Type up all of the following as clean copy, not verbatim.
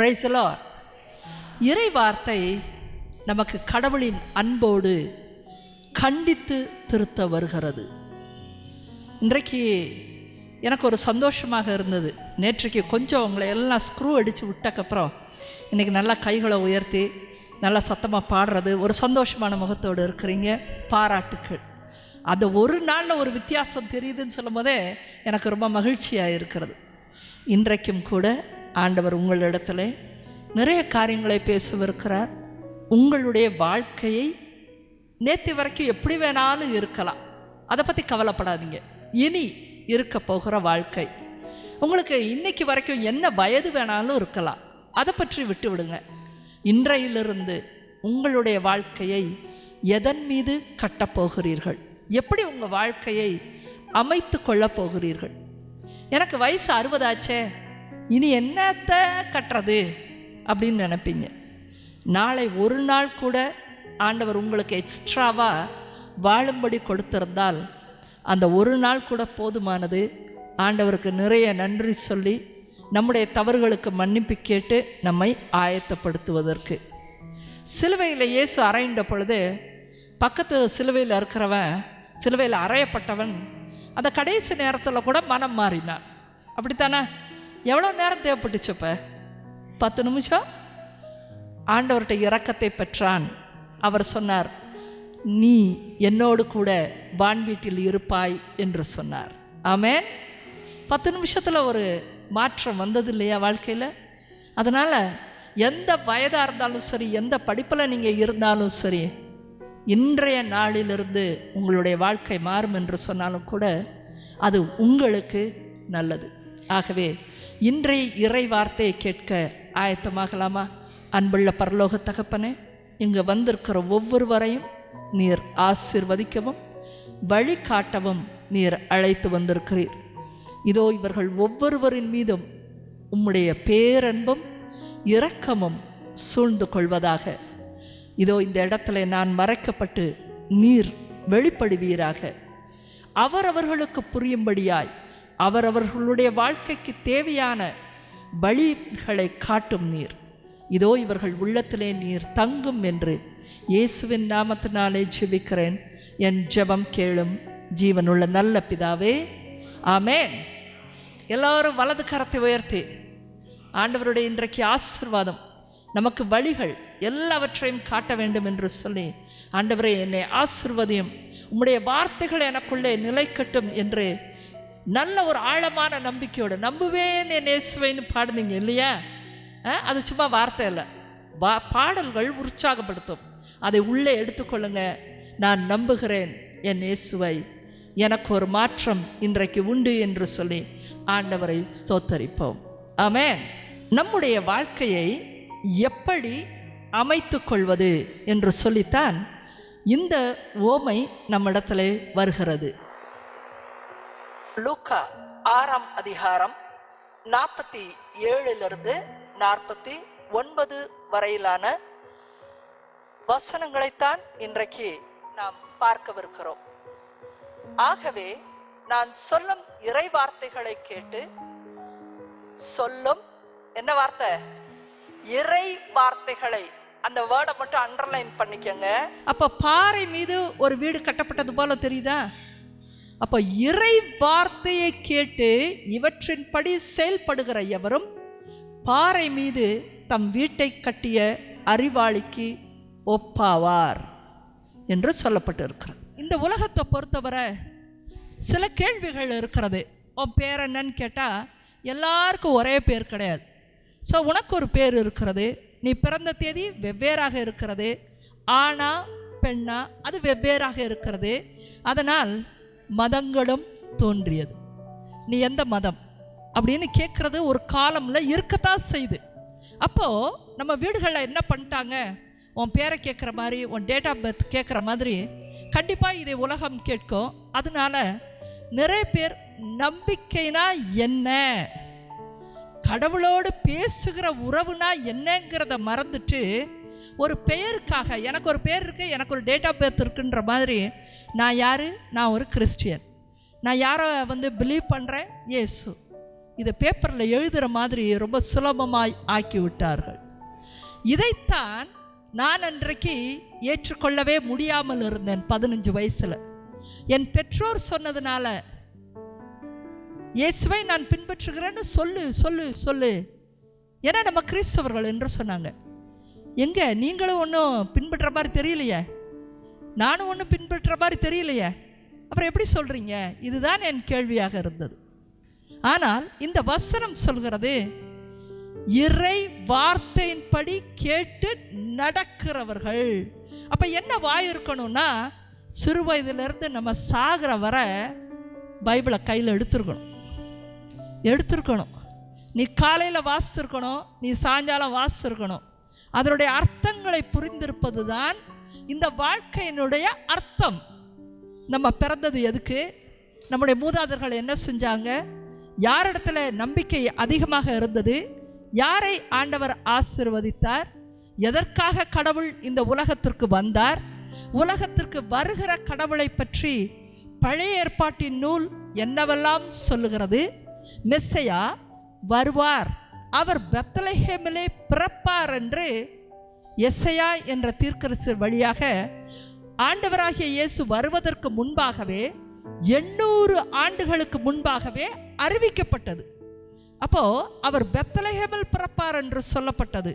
Praise the Lord. இறை வார்த்தை நமக்கு கடவுளின் அன்போடு கண்டித்து திருத்த வருகிறது. இன்றைக்கு எனக்கு ஒரு சந்தோஷமாக இருந்தது. நேற்றைக்கு கொஞ்சம் உங்களை எல்லாம் ஸ்க்ரூ அடித்து விட்டக்கப்புறம் இன்றைக்கி நல்லா கைகளை உயர்த்தி நல்லா சத்தமாக பாடுறது, ஒரு சந்தோஷமான முகத்தோடு இருக்கிறீங்க. பாராட்டுக்கள். அது ஒரு நாளில் ஒரு வித்தியாசம் தெரியுதுன்னு சொல்லும் போதே எனக்கு ரொம்ப மகிழ்ச்சியாக இருக்கிறது. இன்றைக்கும் கூட ஆண்டவர் உங்களிடத்துல நிறைய காரியங்களை பேசவிருக்கிறார். உங்களுடைய வாழ்க்கையை நேற்று வரைக்கும் எப்படி வேணாலும் இருக்கலாம், அதை பற்றி கவலைப்படாதீங்க. இனி இருக்க போகிற வாழ்க்கை உங்களுக்கு இன்னைக்கு வரைக்கும் என்ன வயது வேணாலும் இருக்கலாம், அதை பற்றி விட்டு விடுங்க. இன்றையிலிருந்து உங்களுடைய வாழ்க்கையை எதன் மீது கட்டப்போகிறீர்கள், எப்படி உங்கள் வாழ்க்கையை அமைத்து கொள்ளப் போகிறீர்கள். எனக்கு வயசு 60 ஆச்சே, இனி என்னத்தை கட்டுறது அப்படின்னு நினைப்பீங்க. நாளை ஒரு நாள் கூட ஆண்டவர் உங்களுக்கு எக்ஸ்ட்ராவாக வாழும்படி கொடுத்திருந்தால் அந்த ஒரு நாள் கூட போதுமானது. ஆண்டவருக்கு நிறைய நன்றி சொல்லி நம்முடைய தவறுகளுக்கு மன்னிப்பு கேட்டு நம்மை ஆயத்தப்படுத்துவதற்கு. சிலுவையில் இயேசு அறையின்ற பொழுது பக்கத்து சிலுவையில் இருக்கிறவன், சிலுவையில் அறையப்பட்டவன் அந்த கடைசி நேரத்தில் கூட மனம் மாறினான். அப்படித்தானே? எவ்வளோ நேரம் தேவைப்பட்டுச்சு? இப்போ 10 நிமிஷம் ஆண்டவர்கிட்ட இரக்கத்தை பெற்றான். அவர் சொன்னார், நீ என்னோடு கூட வான்வீட்டில் இருப்பாய் என்று சொன்னார். ஆமென். 10 நிமிஷத்தில் ஒரு மாற்றம் வந்தது இல்லையா வாழ்க்கையில்? அதனால் எந்த வயதாக இருந்தாலும் சரி, எந்த படிப்பில் நீங்கள் இருந்தாலும் சரி, இன்றைய நாளிலிருந்து உங்களுடைய வாழ்க்கை மாறும் என்று சொன்னாலும் கூட அது உங்களுக்கு நல்லது. ஆகவே இன்றைய இறை வார்த்தையை கேட்க ஆயத்தமாகலாமா? அன்புள்ள பரலோக தகப்பனே, இங்கு வந்திருக்கிற ஒவ்வொருவரையும் நீர் ஆசீர்வதிக்கவும் வழிகாட்டவும் நீர் அழைத்து வந்திருக்கிறீர். இதோ இவர்கள் ஒவ்வொருவரின் மீதும் உம்முடைய பேரன்பும் இரக்கமும் சூழ்ந்து கொள்வதாக. இதோ இந்த இடத்துல நான் மறைக்கப்பட்டு நீர் வெளிப்படுவீராக. அவரவர்களுக்கு புரியும்படியாய் அவரவர்களுடைய வாழ்க்கைக்கு தேவையான வழிகளை காட்டும் நீர். இதோ இவர்கள் உள்ளத்திலே நீர் தங்கும் என்று இயேசுவின் நாமத்தினாலே ஜெபிக்கிறேன். என் ஜெபம் கேளும் ஜீவனுள்ள நல்ல பிதாவே, ஆமென். எல்லோரும் வலது கரத்தை உயர்த்தி ஆண்டவருடைய இன்றைக்கு ஆசீர்வாதம், நமக்கு வழிகள் எல்லாவற்றையும் காட்ட வேண்டும் என்று சொல்லி, ஆண்டவரே என்னை ஆசீர்வதியும், உம்முடைய வார்த்தைகள் எனக்குள்ளே நிலைக்கட்டும் என்று நல்ல ஒரு ஆழமான நம்பிக்கையோடு நம்புவேன் என் இயேசுவைன்னு பாடுனீங்க இல்லையா? அது சும்மா வார்த்தை இல்லை, பாடல்கள் உற்சாகப்படுத்தும். அதை உள்ளே எடுத்துக்கொள்ளுங்க. நான் நம்புகிறேன் என் இயேசுவை, எனக்கு ஒரு மாற்றம் இன்றைக்கு உண்டு என்று சொல்லி ஆண்டவரை ஸ்தோத்தரிப்போம். ஆமென். நம்முடைய வாழ்க்கையை எப்படி அமைத்து கொள்வது என்று சொல்லித்தான் இந்த ஓமை நம்மிடத்திலே வருகிறது. லூக்கா 6ஆம் அதிகாரம் 47 49 வரையிலான வசனங்களைத்தான் இன்றைக்கு நாம் பார்க்கவிருக்கிறோம். ஆகவே நான் சொல்லும் இறை வார்த்தைகளை கேட்டு, சொல்லும் என்ன வார்த்தை? இறை வார்த்தைகளை, அந்த வேர்டை மட்டும் அண்டர்லைன் பண்ணிக்கங்க. அப்ப பாறை மீது ஒரு வீடு கட்டப்பட்டது போல தெரியுதா? அப்ப இறை வார்த்தையை கேட்டு இவற்றின்படி செயல்படுகிற எவரும் பாறை மீது தம் வீட்டை கட்டிய அறிவாளிக்கு ஒப்பாவார் என்று சொல்லப்பட்டு இருக்கிறது. இந்த உலகத்தை பொறுத்தவரை சில கேள்விகள் இருக்கிறது. உன் பேர் என்னன்னு கேட்டால் எல்லாருக்கும் ஒரே பேர் கிடையாது. ஸோ உனக்கு ஒரு பேர் இருக்கிறது, நீ பிறந்த தேதி வெவ்வேறாக இருக்கிறது, ஆணா பெண்ணா அது வெவ்வேறாக இருக்கிறது. அதனால் மதங்களும் தோன்றியது. நீ எந்த மதம் அப்படின்னு கேட்குறது ஒரு காலமில் இருக்கத்தான் செய்யுது. அப்போது நம்ம வீடுகளில் என்ன பண்ணிட்டாங்க, உன் பேரை கேட்குற மாதிரி, உன் டேட் ஆஃப் பர்த் கேட்குற மாதிரி கண்டிப்பாக இதை உலகம் கேட்கும். அதனால நிறைய பேர் நம்பிக்கைனா என்ன, கடவுளோடு பேசுகிற உறவுனா என்னங்கிறத மறந்துட்டு ஒரு பெயருக்காக, எனக்கு ஒரு பேர் இருக்குது, எனக்கு ஒரு டேட் ஆஃப் பர்த் இருக்குன்ற மாதிரி, நான் யார், நான் ஒரு கிறிஸ்டியன், நான் யாரை பிலீவ் பண்ணுறேன், இயேசு, இதை பேப்பரில் எழுதுகிற மாதிரி ரொம்ப சுலபமாய் ஆக்கி விட்டார்கள். இதைத்தான் நான் அன்றைக்கு ஏற்றுக்கொள்ளவே முடியாமல் இருந்தேன். 15 வயசில் என் பெற்றோர் சொன்னதுனால, இயேசுவை நான் பின்பற்றுகிறேன்னு சொல்லு சொல்லு சொல்லு, ஏன்னா நம்ம கிறிஸ்தவர்கள் என்று சொன்னாங்க. எங்க நீங்களும் ஒன்றும் பின்பற்ற மாதிரி தெரியலையே, நானும் ஒன்றும் பின்பற்ற மாதிரி தெரியலையே, அப்புறம் எப்படி சொல்கிறீங்க? இதுதான் என் கேள்வியாக இருந்தது. ஆனால் இந்த வசனம் சொல்கிறது, இறை வார்த்தையின்படி கேட்டு நடக்கிறவர்கள். அப்ப என்ன வாய் இருக்கணும்னா, சிறு வயதிலிருந்து நம்ம சாகிற வர பைபிளை கையில் எடுத்துருக்கணும். நீ காலையில் வாசிச்சிருக்கணும், நீ சாயங்காலம் வாசிச்சிருக்கணும். அதனுடைய அர்த்தங்களை புரிந்திருப்பது தான் இந்த வாழ்க்கையினுடைய அர்த்தம். நம்ம பிறந்தது எதுக்கு? நம்முடைய மூதாதையர்கள் என்ன செஞ்சாங்க? யாரிடத்துல நம்பிக்கை அதிகமாக இருந்தது? யாரை ஆண்டவர் ஆசீர்வதித்தார்? எதற்காக கடவுள் இந்த உலகத்திற்கு வந்தார்? உலகத்திற்கு வருகிற கடவுளை பற்றி பழைய ஏற்பாட்டின் நூல் என்னவெல்லாம் சொல்லுகிறது? மெஸ்ஸையா வருவார், அவர் பெத்லஹேமிலே பிறப்பார் என்று எசையா என்ற தீர்க்கதரிசி வழியாக ஆண்டவராகிய இயேசு வருவதற்கு முன்பாகவே 800 ஆண்டுகளுக்கு முன்பாகவே அறிவிக்கப்பட்டது. அப்போ அவர் பெத்லஹேமில் பிறப்பார் என்று சொல்லப்பட்டது.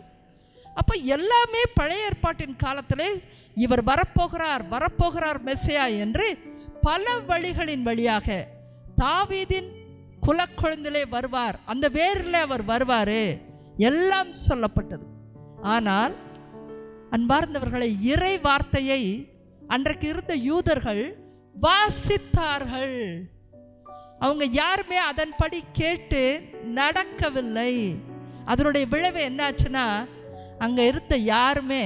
அப்போ எல்லாமே பழைய ஏற்பாட்டின் காலத்திலே இவர் வரப்போகிறார் மெஸ்ஸியா என்று பல வழிகளின் வழியாக தாவீதின் குலக்குழந்திலே வருவார், அந்த வேரில் அவர் வருவார் எல்லாம் சொல்லப்பட்டது. ஆனால் அன்பார்ந்தவர்களை, இறை வார்த்தையை அன்றைக்கு இருந்த யூதர்கள் வாசித்தார்கள். அவங்க யாருமே அதன்படி கேட்டு நடக்கவில்லை. அதனுடைய விளைவு என்னாச்சுன்னா, அங்கே இருந்த யாருமே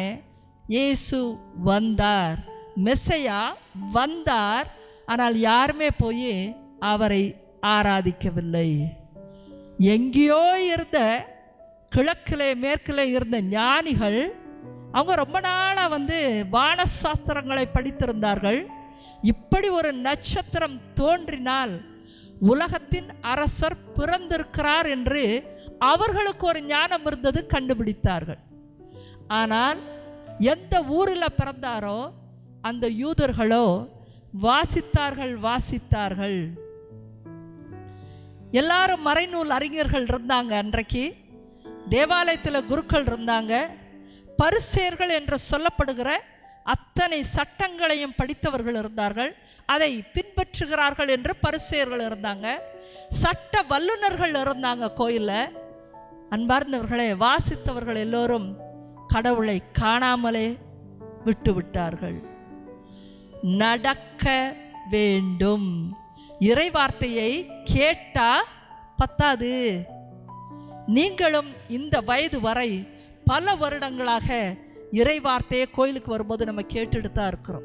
இயேசு வந்தார், மெஸ்ஸையா வந்தார், ஆனால் யாருமே போய் அவரை ஆராதிக்கவில்லை. எங்கேயோ இருந்த கிழக்கிலே மேற்கிலே இருந்த ஞானிகள், அவங்க ரொம்ப நாளாக வானசாஸ்திரங்களை படித்திருந்தார்கள். இப்படி ஒரு நட்சத்திரம் தோன்றினால் உலகத்தின் அரசர் பிறந்திருக்கிறார் என்று அவர்களுக்கு ஒரு ஞானம் இருந்தது, கண்டுபிடித்தார்கள். ஆனால் எந்த ஊரில் பிறந்தாரோ அந்த யூதர்களோ வாசித்தார்கள். எல்லாரும் மறைநூல் அறிஞர்கள் இருந்தாங்க. அன்றைக்கு தேவாலயத்தில் குருக்கள் இருந்தாங்க. பரிசேயர்கள் என்று சொல்லப்படுகிற அத்தனை சட்டங்களையும் படித்தவர்கள் இருந்தார்கள். அதை பின்பற்றுகிறார்கள் என்று பரிசேயர்கள் இருந்தாங்க. சட்ட வல்லுநர்கள் இருந்தாங்க கோயிலில். அன்பார்ந்தவர்களே, வாசித்தவர்கள் எல்லோரும் கடவுளை காணாமலே விட்டுவிட்டார்கள். நடக்க வேண்டும். இறை வார்த்தையை கேட்டா பத்தாது. நீங்களும் இந்த வயது வரை பல வருடங்களாக இறை வார்த்தையை கோயிலுக்கு வரும்போது நம்ம கேட்டுட்டு தான் இருக்கிறோம்.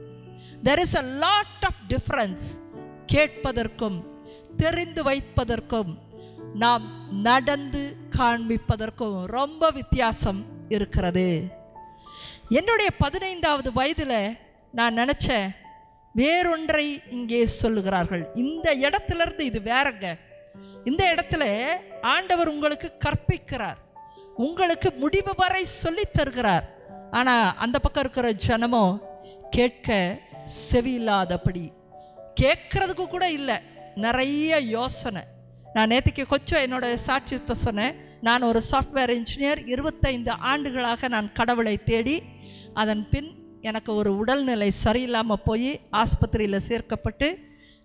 There is a lot of difference. கேட்பதற்கும் தெரிந்து வைப்பதற்கும் நாம் நடந்து காண்பிப்பதற்கும் ரொம்ப வித்தியாசம் இருக்கிறது. என்னுடைய 15வது வயதில் நான் நினச்சேன், வேறொன்றை இங்கே சொல்லுகிறார்கள். இந்த இடத்துலேருந்து இது வேறங்க. இந்த இடத்துல ஆண்டவர் உங்களுக்கு கற்பிக்கிறார், உங்களுக்கு முடிவு வரை சொல்லி தருகிறார். ஆனால் அந்த பக்கம் இருக்கிற ஜனமோ கேட்க செவியில்லாதபடி, கேட்கறதுக்கு கூட இல்லை, நிறைய யோசனை. நான் நேற்றுக்கு கொஞ்சம் என்னோட சாட்சியத்தை சொன்னேன். நான் ஒரு சாஃப்ட்வேர் இன்ஜினியர். 25 ஆண்டுகளாக நான் கடவுளை தேடி, அதன் பின் எனக்கு ஒரு உடல்நிலை சரியில்லாமல் போய் ஆஸ்பத்திரியில் சேர்க்கப்பட்டு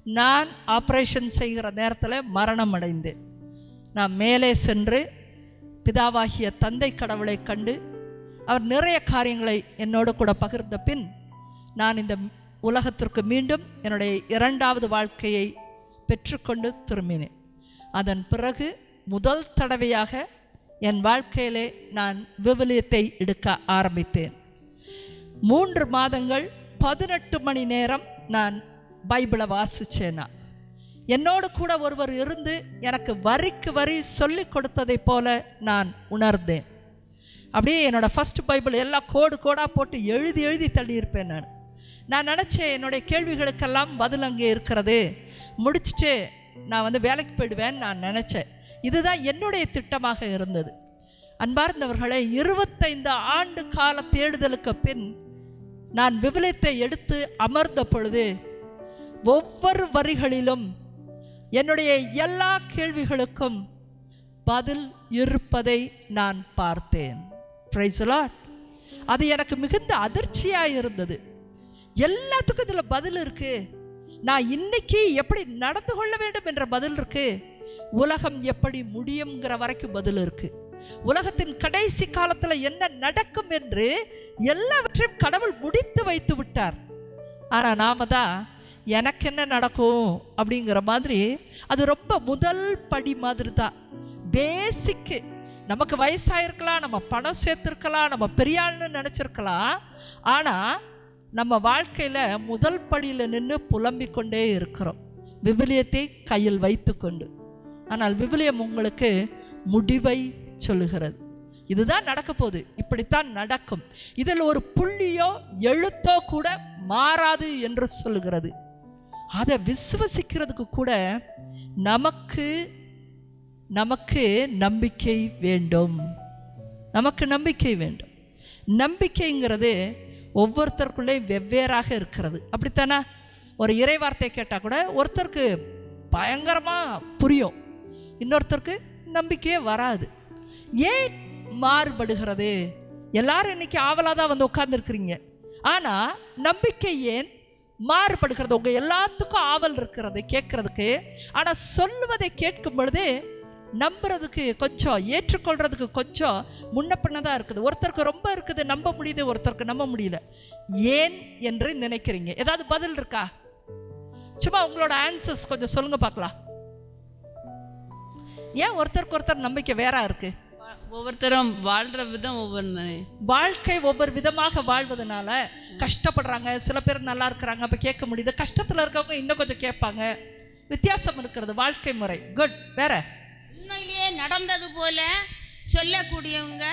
நான் ஆப்ரேஷன் செய்கிற நேரத்தில் மரணம் அடைந்தேன். நான் மேலே சென்று பிதாவாகிய தந்தை கடவுளை கண்டு அவர் நிறைய காரியங்களை என்னோடு கூட பகிர்ந்த பின் நான் இந்த உலகத்திற்கு மீண்டும் என்னுடைய 2வது வாழ்க்கையை பெற்றுக்கொண்டு திரும்பினேன். அதன் பிறகு முதல் தடவையாக என் வாழ்க்கையிலே நான் விவிலியத்தை எடுக்க ஆரம்பித்தேன். 3 மாதங்கள் 18 மணி நேரம் நான் பைபிளை வாசித்தேனா. என்னோடு கூட ஒருவர் இருந்து எனக்கு வரிக்கு வரி சொல்லி கொடுத்ததை போல நான் உணர்ந்தேன். அப்படியே என்னோடய ஃபஸ்ட் பைபிள் எல்லாம் கோடாக போட்டு எழுதி தள்ளியிருப்பேன். நான் நினச்சேன், என்னுடைய கேள்விகளுக்கெல்லாம் பதில் அங்கே இருக்கிறது, முடிச்சுட்டு நான் வேலைக்கு போயிடுவேன்னு நான் நினச்சேன். இதுதான் என்னுடைய திட்டமாக இருந்தது. அன்பார்ந்தவர்களே, 25 ஆண்டு கால தேடுதலுக்கு பின் நான் விவிலியத்தை எடுத்து அமர்ந்த பொழுது ஒவ்வொரு வரிகளிலும் என்னுடைய எல்லா கேள்விகளுக்கும் பதில் இருப்பதை நான் பார்த்தேன். Praise the Lord. அது எனக்கு மிகுந்த அதிர்ச்சியாக இருந்தது. எல்லாத்துக்கும் இதில் பதில் இருக்கு. நான் இன்னைக்கு எப்படி நடந்து கொள்ள வேண்டும் என்ற பதில் இருக்கு. உலகம் எப்படி முடியுங்கிற வரைக்கும் பதில் இருக்கு. உலகத்தின் கடைசி காலத்தில் என்ன நடக்கும் என்று எல்லாவற்றையும் கடவுள் முடித்து வைத்து விட்டார். ஆனால் நாம தான் எனக்கு என்ன நடக்கும் அப்படிங்கிற மாதிரி, அது ரொம்ப முதல் படி மாதிரி தான். பேசிக்கு நமக்கு வயசாயிருக்கலாம், நம்ம பணம் சேர்த்துருக்கலாம், நம்ம பெரியாள்னு நினச்சிருக்கலாம். ஆனால் நம்ம வாழ்க்கையில் முதல் படியில் நின்று புலம்பிக் கொண்டே இருக்கிறோம், விவிலியத்தை கையில் வைத்து கொண்டு. ஆனால் விவிலியம் உங்களுக்கு முடிவை சொல்லுகிறது. இதுதான் நடக்க போகுது, இப்படித்தான் நடக்கும், இதில் ஒரு புள்ளியோ எழுத்தோ கூட மாறாது என்று சொல்லுகிறது. அதை விசுவசிக்கிறதுக்கு கூட நமக்கு நம்பிக்கை வேண்டும். நமக்கு நம்பிக்கை வேண்டும். நம்பிக்கைங்கிறது ஒவ்வொருத்தருக்குள்ளே வெவ்வேறாக இருக்கிறது. அப்படித்தானே? ஒரு இறை வார்த்தை கேட்டால் கூட ஒருத்தருக்கு பயங்கரமாக புரியும், இன்னொருத்தருக்கு நம்பிக்கையே வராது. ஏன் மாறுபடுகிறது? எல்லாரும் இன்னைக்கு ஆவலாக தான் வந்து உட்கார்ந்துருக்கிறீங்க. ஆனால் நம்பிக்கை ஏன் மாறுபடுகிறது? உங்கள் எல்லாத்துக்கும் ஆவல் இருக்கிறது கேட்கறதுக்கு. ஆனால் சொல்லுவதை கேட்கும் பொழுது நம்புறதுக்கு கொஞ்சம், ஏற்றுக்கொள்றதுக்கு கொஞ்சம் முன்ன பின்னதான் இருக்குது. ஒருத்தருக்கு ரொம்ப இருக்குது, நம்ப முடியுது, ஒருத்தருக்கு நம்ப முடியல. ஏன் என்று நினைக்கிறீங்க? ஏதாவது பதில் இருக்கா? சும்மா உங்களோட ஆன்சர்ஸ் கொஞ்சம் சொல்லுங்க பார்க்கலாம். ஏன் ஒருத்தருக்கு ஒருத்தர் நம்பிக்கை வேற இருக்கு? ஒவ்வொருத்தரும் வாழ்ற விதம் ஒவ்வொரு, வாழ்க்கை ஒவ்வொரு விதமாக வாழ்வதனால கஷ்டப்படுறாங்க. சில பேர் நல்லா இருக்கிறாங்க, அப்போ கேட்க முடியுது. கஷ்டத்தில் இருக்கவங்க இன்னும் கொஞ்சம் கேட்பாங்க. வித்தியாசம் இருக்கிறது வாழ்க்கை முறை. குட். வேற உண்மையிலேயே நடந்தது போல சொல்லக்கூடியவங்க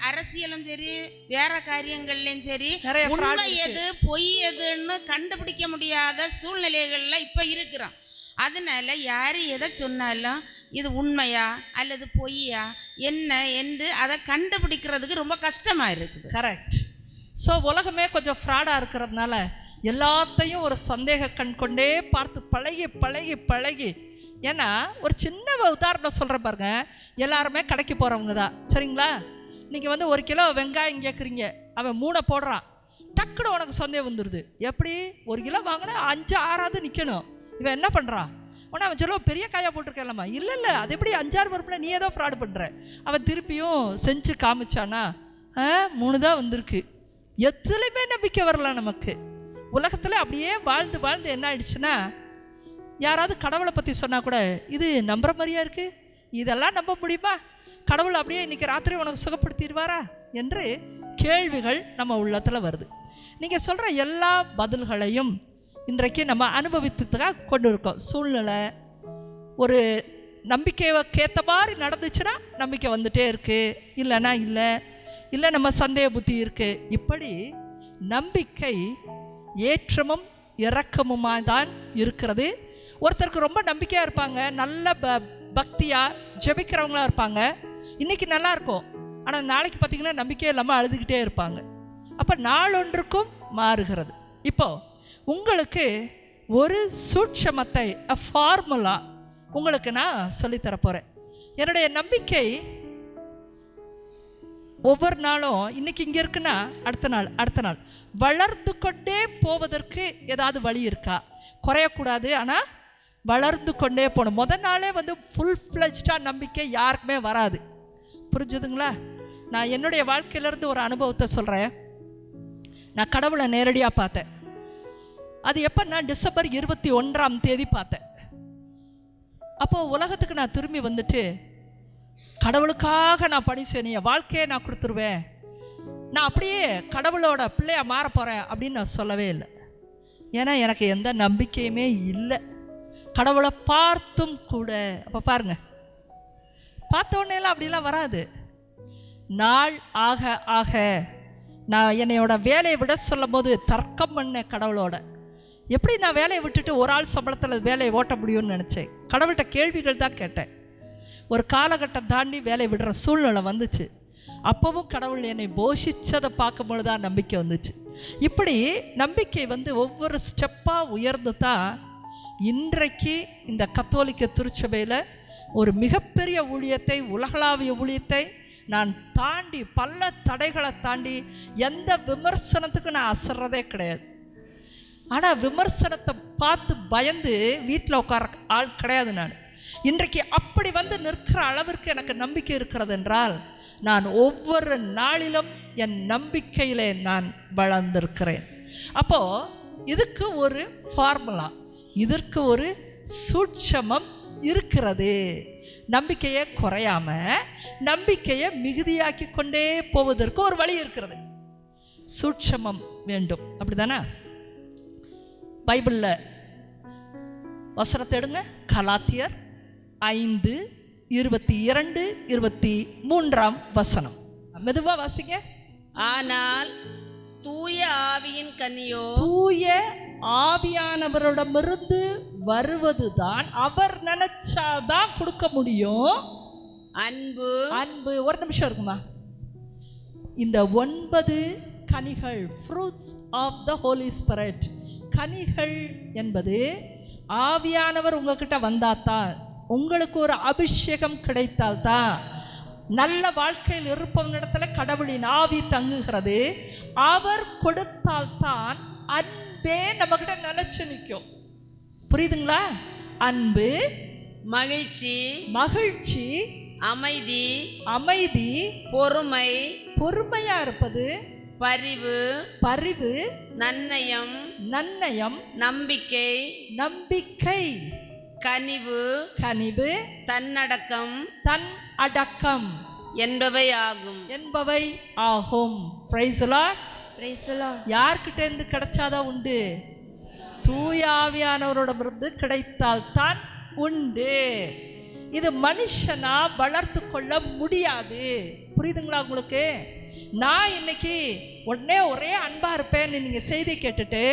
அரசியலும் சரி, வேற காரியங்கள்லையும் சரி, உண்மை எது பொய் எதுன்னு கண்டுபிடிக்க முடியாத சூழ்நிலைகள்ல இப்ப இருக்கிறோம். அதனால யாரு எதை சொன்னாலும் இது உண்மையா அல்லது பொய்யா என்ன என்று அதை கண்டுபிடிக்கிறதுக்கு ரொம்ப கஷ்டமா இருக்குது. கரெக்ட். ஸோ உலகமே கொஞ்சம் ஃப்ராடாக இருக்கிறதுனால எல்லாத்தையும் ஒரு சந்தேக கண் கொண்டே பார்த்து பழகி பழகி பழகி. ஏன்னா ஒரு சின்ன உதாரணம் சொல்கிறேன் பாருங்க. எல்லாருமே கடைக்கு போகிறவங்க தான், சரிங்களா? நீங்கள் வந்து 1 கிலோ வெங்காயம் கேட்குறீங்க, அவன் 3 போடுறான். டக்குன்னு உனக்கு சந்தேகம் வந்துடுது. எப்படி 1 கிலோ வாங்கினா 5 6 நிற்கணும். இவன் என்ன பண்ணுறான்? உடனே அவன் சொல்லுவான், பெரிய காயாக போட்டிருக்கலாமா? இல்லை அது எப்படி 5 6 பருப்பில் நீ ஏதோ ஃப்ராடு பண்ணுற. அவன் திருப்பியும் செஞ்சு காமிச்சானா 3 தான் வந்திருக்கு. எதுலையுமே நம்பிக்கை வரல நமக்கு. உலகத்தில் அப்படியே வாழ்ந்து வாழ்ந்து என்ன ஆயிடுச்சுன்னா, யாராவது கடவுளை பற்றி சொன்னால் கூட இது நம்புற மாதிரியா இருக்குது, இதெல்லாம் நம்ப முடியுமா? கடவுள் அப்படியே இன்றைக்கி ராத்திரி உனக்கு சுகப்படுத்திடுவாரா என்று கேள்விகள் நம்ம உள்ளத்தில் வருது. நீங்கள் சொல்கிற எல்லா பதில்களையும் இன்றைக்கு நம்ம அனுபவித்துக்காக கொண்டு இருக்கோம். சூழ்நிலை ஒரு நம்பிக்கைக்கேற்ற மாதிரி நடந்துச்சுன்னா நம்பிக்கை வந்துட்டே இருக்குது, இல்லைன்னா இல்லை நம்ம சந்தேக புத்தி இருக்குது. இப்படி நம்பிக்கை ஏற்றமும் இறக்கமுமாக தான் இருக்கிறது. ஒருத்தருக்கு ரொம்ப நம்பிக்கையாக இருப்பாங்க, நல்ல பக்தியாக ஜெபிக்கிறவங்களாக இருப்பாங்க, இன்றைக்கி நல்லா இருக்கும். ஆனால் நாளைக்கு பார்த்திங்கன்னா நம்பிக்கையே இல்லாமல் அழுதுகிட்டே இருப்பாங்க. அப்போ நாளொன்றுக்கும் மாறுகிறது. இப்போது உங்களுக்கு ஒரு சூட்சமத்தை, ஃபார்முலா உங்களுக்கு நான் சொல்லித்தர போகிறேன். என்னுடைய நம்பிக்கை ஒவ்வொரு நாளும் இன்றைக்கி இங்கே இருக்குன்னா அடுத்த நாள் வளர்ந்து கொண்டே போவதற்கு ஏதாவது வழி இருக்கா? குறையக்கூடாது, ஆனால் வளர்ந்து கொண்டே போகணும். முதல் நாளே வந்து ஃபுல் ஃப்ளெஜ்டாக நம்பிக்கை யாருக்குமே வராது. புரிஞ்சுதுங்களா? நான் என்னுடைய வாழ்க்கையிலேருந்து ஒரு அனுபவத்தை சொல்கிறேன். நான் கடவுளை நேரடியாக பார்த்தேன். அது எப்போ? நான் டிசம்பர் 21 பார்த்தேன். அப்போது உலகத்துக்கு நான் திரும்பி வந்துட்டு, கடவுளுக்காக நான் பணி செய்யணும், என் வாழ்க்கையை நான் கொடுத்துருவேன், நான் அப்படியே கடவுளோட பிள்ளையா மாற போகிறேன் அப்படின்னு நான் சொல்லவே இல்லை. ஏன்னா எனக்கு எந்த நம்பிக்கையுமே இல்லை, கடவுளை பார்த்தும் கூட. அப்போ பாருங்க, பார்த்த உடனேலாம் அப்படிலாம் வராது. நாள் ஆக ஆக நான் என்னையோட வேலையை விட சொல்லும் போது தர்க்கம் பண்ணேன் கடவுளோட. எப்படி நான் வேலையை விட்டுட்டு ஒரு ஆள் சம்பளத்தில் வேலையை ஓட்ட முடியும்னு நினச்சேன். கடவுள்கிட்ட கேள்விகள் தான் கேட்டேன். ஒரு காலகட்டம் தாண்டி வேலை விடுற சூழ்நிலை வந்துச்சு. அப்போவும் கடவுள் என்னை போஷிச்சதை பார்க்கும்பொழுது தான் நம்பிக்கை வந்துச்சு. இப்படி நம்பிக்கை ஒவ்வொரு ஸ்டெப்பாக உயர்ந்து தான் இன்றைக்கு இந்த கத்தோலிக்க திருச்சபையில் ஒரு மிகப்பெரிய ஊழியத்தை, உலகளாவிய ஊழியத்தை நான் தாண்டி, பல தடைகளை தாண்டி, எந்த விமர்சனத்துக்கு நான் அசர்றதே கிடையாது. ஆனால் விமர்சனத்தை பார்த்து பயந்து வீட்டில் உட்கார ஆள் கிடையாது நான். இன்றைக்கு அப்படி நிற்கிற அளவிற்கு எனக்கு நம்பிக்கை இருக்கிறது என்றால், நான் ஒவ்வொரு நாளிலும் என் நம்பிக்கையிலே நான் வளர்ந்திருக்கிறேன். அப்போது இதுக்கு ஒரு ஃபார்முலா, இதற்கு ஒரு சூட்சமம் இருக்கிறது. நம்பிக்கையை குறையாம நம்பிக்கையை மிகுதியாக்கி கொண்டே போவதற்கு ஒரு வழி இருக்கிறது. சூட்சமம் வேண்டும், அப்படிதானே? பைபிளில் வசனத்தை எடுங்க. கலாத்தியர் 5:22-23 மெதுவா வாசிங்க. ஆனால் தூய ஆவியின் கனியோ, தூய ஆவியானவரிடமிருந்து வருவதுதான். அவர் நினைச்சாதான் கொடுக்க முடியும். அன்பு. அன்பு. ஒரு நிமிஷம் இருக்குமா? இந்த 9 கனிகள், fruits of the Holy Spirit, கனிகள் என்பது ஆவியானவர் உங்ககிட்ட வந்தாதான், உங்களுக்கு ஒரு அபிஷேகம் கிடைத்தால்தான், நல்ல வாழ்க்கையில் இருப்பவனிடத்துல கடவுளின் ஆவி தங்குகிறது. அவர் கொடுத்தால்தான் அன்பே நம்மகிட்ட நினைச்சு நிற்கும். புரியுதுங்களா? அன்பு, மகிழ்ச்சி, மகிழ்ச்சி, அமைதி, அமைதி, பொறுமை, பொறுமையா இருப்பது, பரிவு, பரிவு, நன்னயம், நன்னயம், நம்பிக்கை, நம்பிக்கை, கனிவு, கனிவு, தன்னடக்கம், தன் அடக்கம் என்பவை ஆகும். என்பவை ஆகும். Praise the Lord. Praise the Lord. யார்கிட்ட இருந்து கிடைச்சாதான் உண்டு? தூய ஆவியானவரோடமிருந்து கிடைத்தால் தான் உண்டு. இது மனுஷனா வளர்த்து கொள்ள முடியாது. புரியுதுங்களா உங்களுக்கு? நான் இன்னைக்கு உடனே ஒரே அன்பா இருப்பேன்னு நீங்க செய்தி கேட்டுட்டு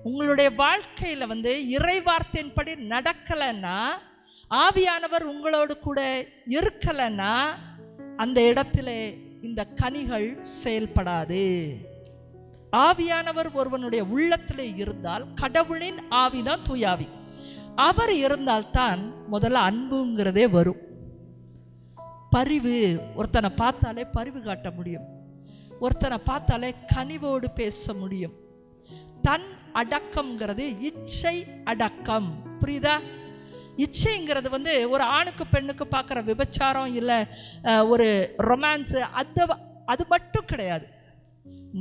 உங்களுடைய வாழ்க்கையில் இறை வார்த்தையின்படி நடக்கலைன்னா, ஆவியானவர் உங்களோடு கூட இருக்கலைன்னா, அந்த இடத்துல இந்த கனிகள் செயல்படாது. ஆவியானவர் ஒருவனுடைய உள்ளத்தில் இருந்தால், கடவுளின் ஆவிதான் தூயாவி, அவர் இருந்தால்தான் முதல்ல அன்புங்கிறதே வரும். பரிவு, ஒருத்தனை பார்த்தாலே பரிவு காட்ட முடியும், ஒருத்தனை பார்த்தாலே கனிவோடு பேச முடியும். தன் அடக்கம்ங்கிறது இச்சை அடக்கம். புரியுதா? இச்சைங்கிறது ஒரு ஆணுக்கு பெண்ணுக்கு பார்க்குற விபச்சாரம் இல்லை, ஒரு ரொமான்ஸு, அது மட்டும் கிடையாது.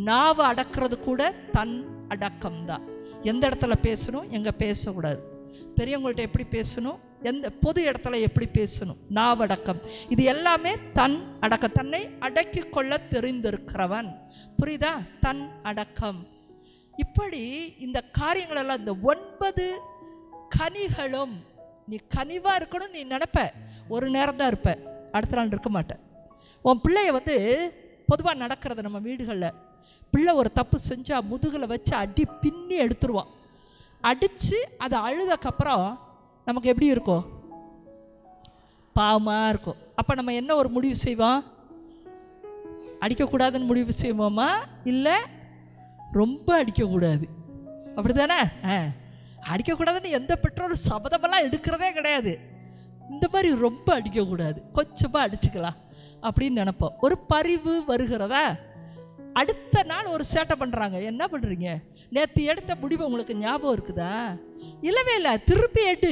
நாவை அடக்கிறது கூட தன் அடக்கம் தான். எந்த இடத்துல பேசணும், எங்கே பேசக்கூடாது, பெரியவங்கள்ட்ட எப்படி பேசணும், எந்த பொது இடத்துல எப்படி பேசணும், நாவடக்கம், இது எல்லாமே தன் அடக்கம். தன்னை அடக்கி கொள்ள தெரிந்திருக்கிறவன். புரியுதா? தன் அடக்கம். இப்படி இந்த காரியங்களெல்லாம், இந்த 9 கனிகளும், நீ கனிவாக இருக்கணும் நீ நினைப்ப, ஒரு நேரம் தான் இருப்ப, அடுத்த நாள் இருக்க மாட்டேன். உன் பிள்ளைய பொதுவாக நடக்கிறது நம்ம வீடுகளில், பிள்ளை ஒரு தப்பு செஞ்சால் முதுகில் வச்சு அடி பின்னி எடுத்துருவான். அடித்து அதை அழுதக்கப்புறம் நமக்கு எப்படி இருக்கும்? பாவமாக இருக்கும். அப்போ நம்ம என்ன ஒரு முடிவு செய்வோம்? அடிக்கக்கூடாதுன்னு முடிவு செய்வோமா? இல்லை ரொம்ப அடிக்கக்கூடாது, அப்படி தானே? அடிக்கக்கூடாதுன்னு எந்த பெற்றோரும் சபதமெல்லாம் எடுக்கிறதே கிடையாது. இந்த மாதிரி ரொம்ப அடிக்கக்கூடாது, கொஞ்சமாக அடிச்சுக்கலாம் அப்படின்னு நினைப்போம். ஒரு பரிவு வருகிறதா? அடுத்த நாள் ஒரு சேட்டை பண்ணுறாங்க. என்ன பண்ணுறீங்க? நேற்று எடுத்த முடிவு உங்களுக்கு ஞாபகம் இருக்குதா? இல்லவே இல்லை, திருப்பி எடு,